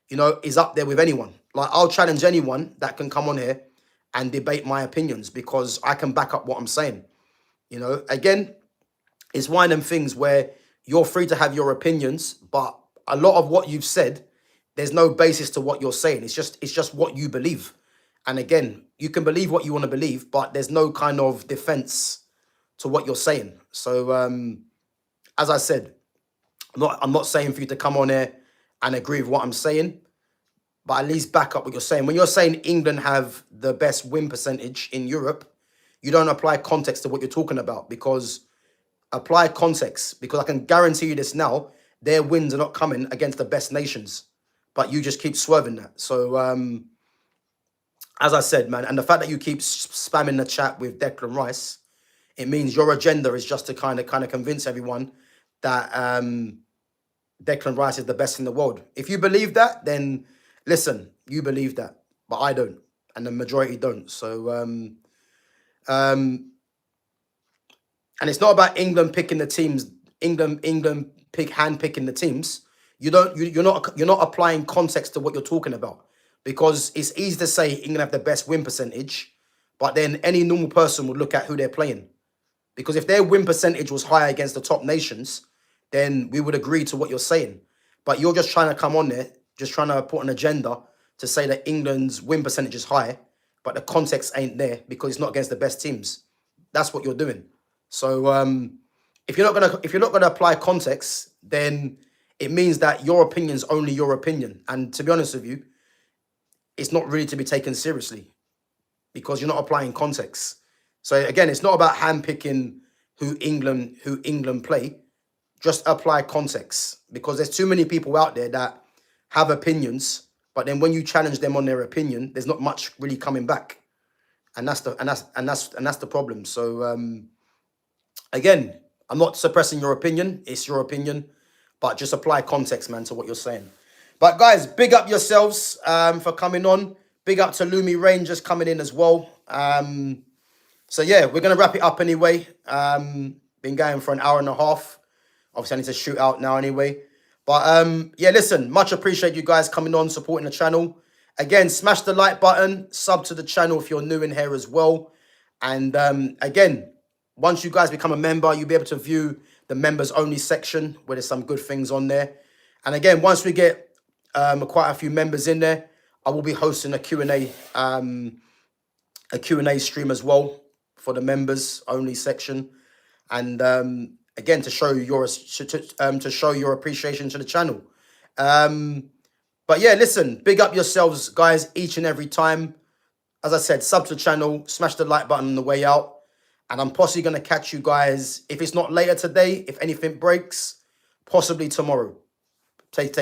you know, is up there with anyone. Like, I'll challenge anyone that can come on here and debate my opinions because I can back up what I'm saying. You know, again, it's one of them things where you're free to have your opinions, but a lot of what you've said, there's no basis to what you're saying. It's just what you believe. And again, you can believe what you want to believe, but there's no kind of defense to what you're saying. So, as I said, I'm not saying for you to come on here and agree with what I'm saying, but at least back up what you're saying. When you're saying England have the best win percentage in Europe, you don't apply context to what you're talking about, because apply context, because I can guarantee you this now, their wins are not coming against the best nations, but you just keep swerving that. So, as I said, man, and the fact that you keep spamming the chat with Declan Rice, it means your agenda is just to kind of convince everyone that Declan Rice is the best in the world. If you believe that, then listen, you believe that, but I don't, and the majority don't. So, and it's not about England picking the teams. England hand picking the teams. You're not applying context to what you're talking about, because it's easy to say England have the best win percentage, but then any normal person would look at who they're playing, because if their win percentage was higher against the top nations, then we would agree to what you're saying. But you're just trying to come on there, just trying to put an agenda to say that England's win percentage is high, but the context ain't there because it's not against the best teams. That's what you're doing. So if you're not gonna apply context, then it means that your opinion's only your opinion. And to be honest with you, it's not really to be taken seriously because you're not applying context. So again, it's not about handpicking who England play. Just apply context because there's too many people out there that have opinions, but then when you challenge them on their opinion, there's not much really coming back, and that's the problem. So again, I'm not suppressing your opinion; it's your opinion, but just apply context, man, to what you're saying. But guys, big up yourselves for coming on. Big up to Lumi Rangers coming in as well. So yeah, we're gonna wrap it up anyway. Been going for an hour and a half. Obviously, I need to shoot out now anyway. But yeah, listen, much appreciate you guys coming on, supporting the channel. Again, smash the like button, sub to the channel if you're new in here as well. And again, once you guys become a member, you'll be able to view the members only section where there's some good things on there. And again, once we get quite a few members in there, I will be hosting a Q&A stream as well for the members only section. And again, to show your appreciation to the channel. But yeah, listen, big up yourselves, guys, each and every time. As I said, sub to the channel, smash the like button on the way out. And I'm possibly going to catch you guys, if it's not later today, if anything breaks, possibly tomorrow. Take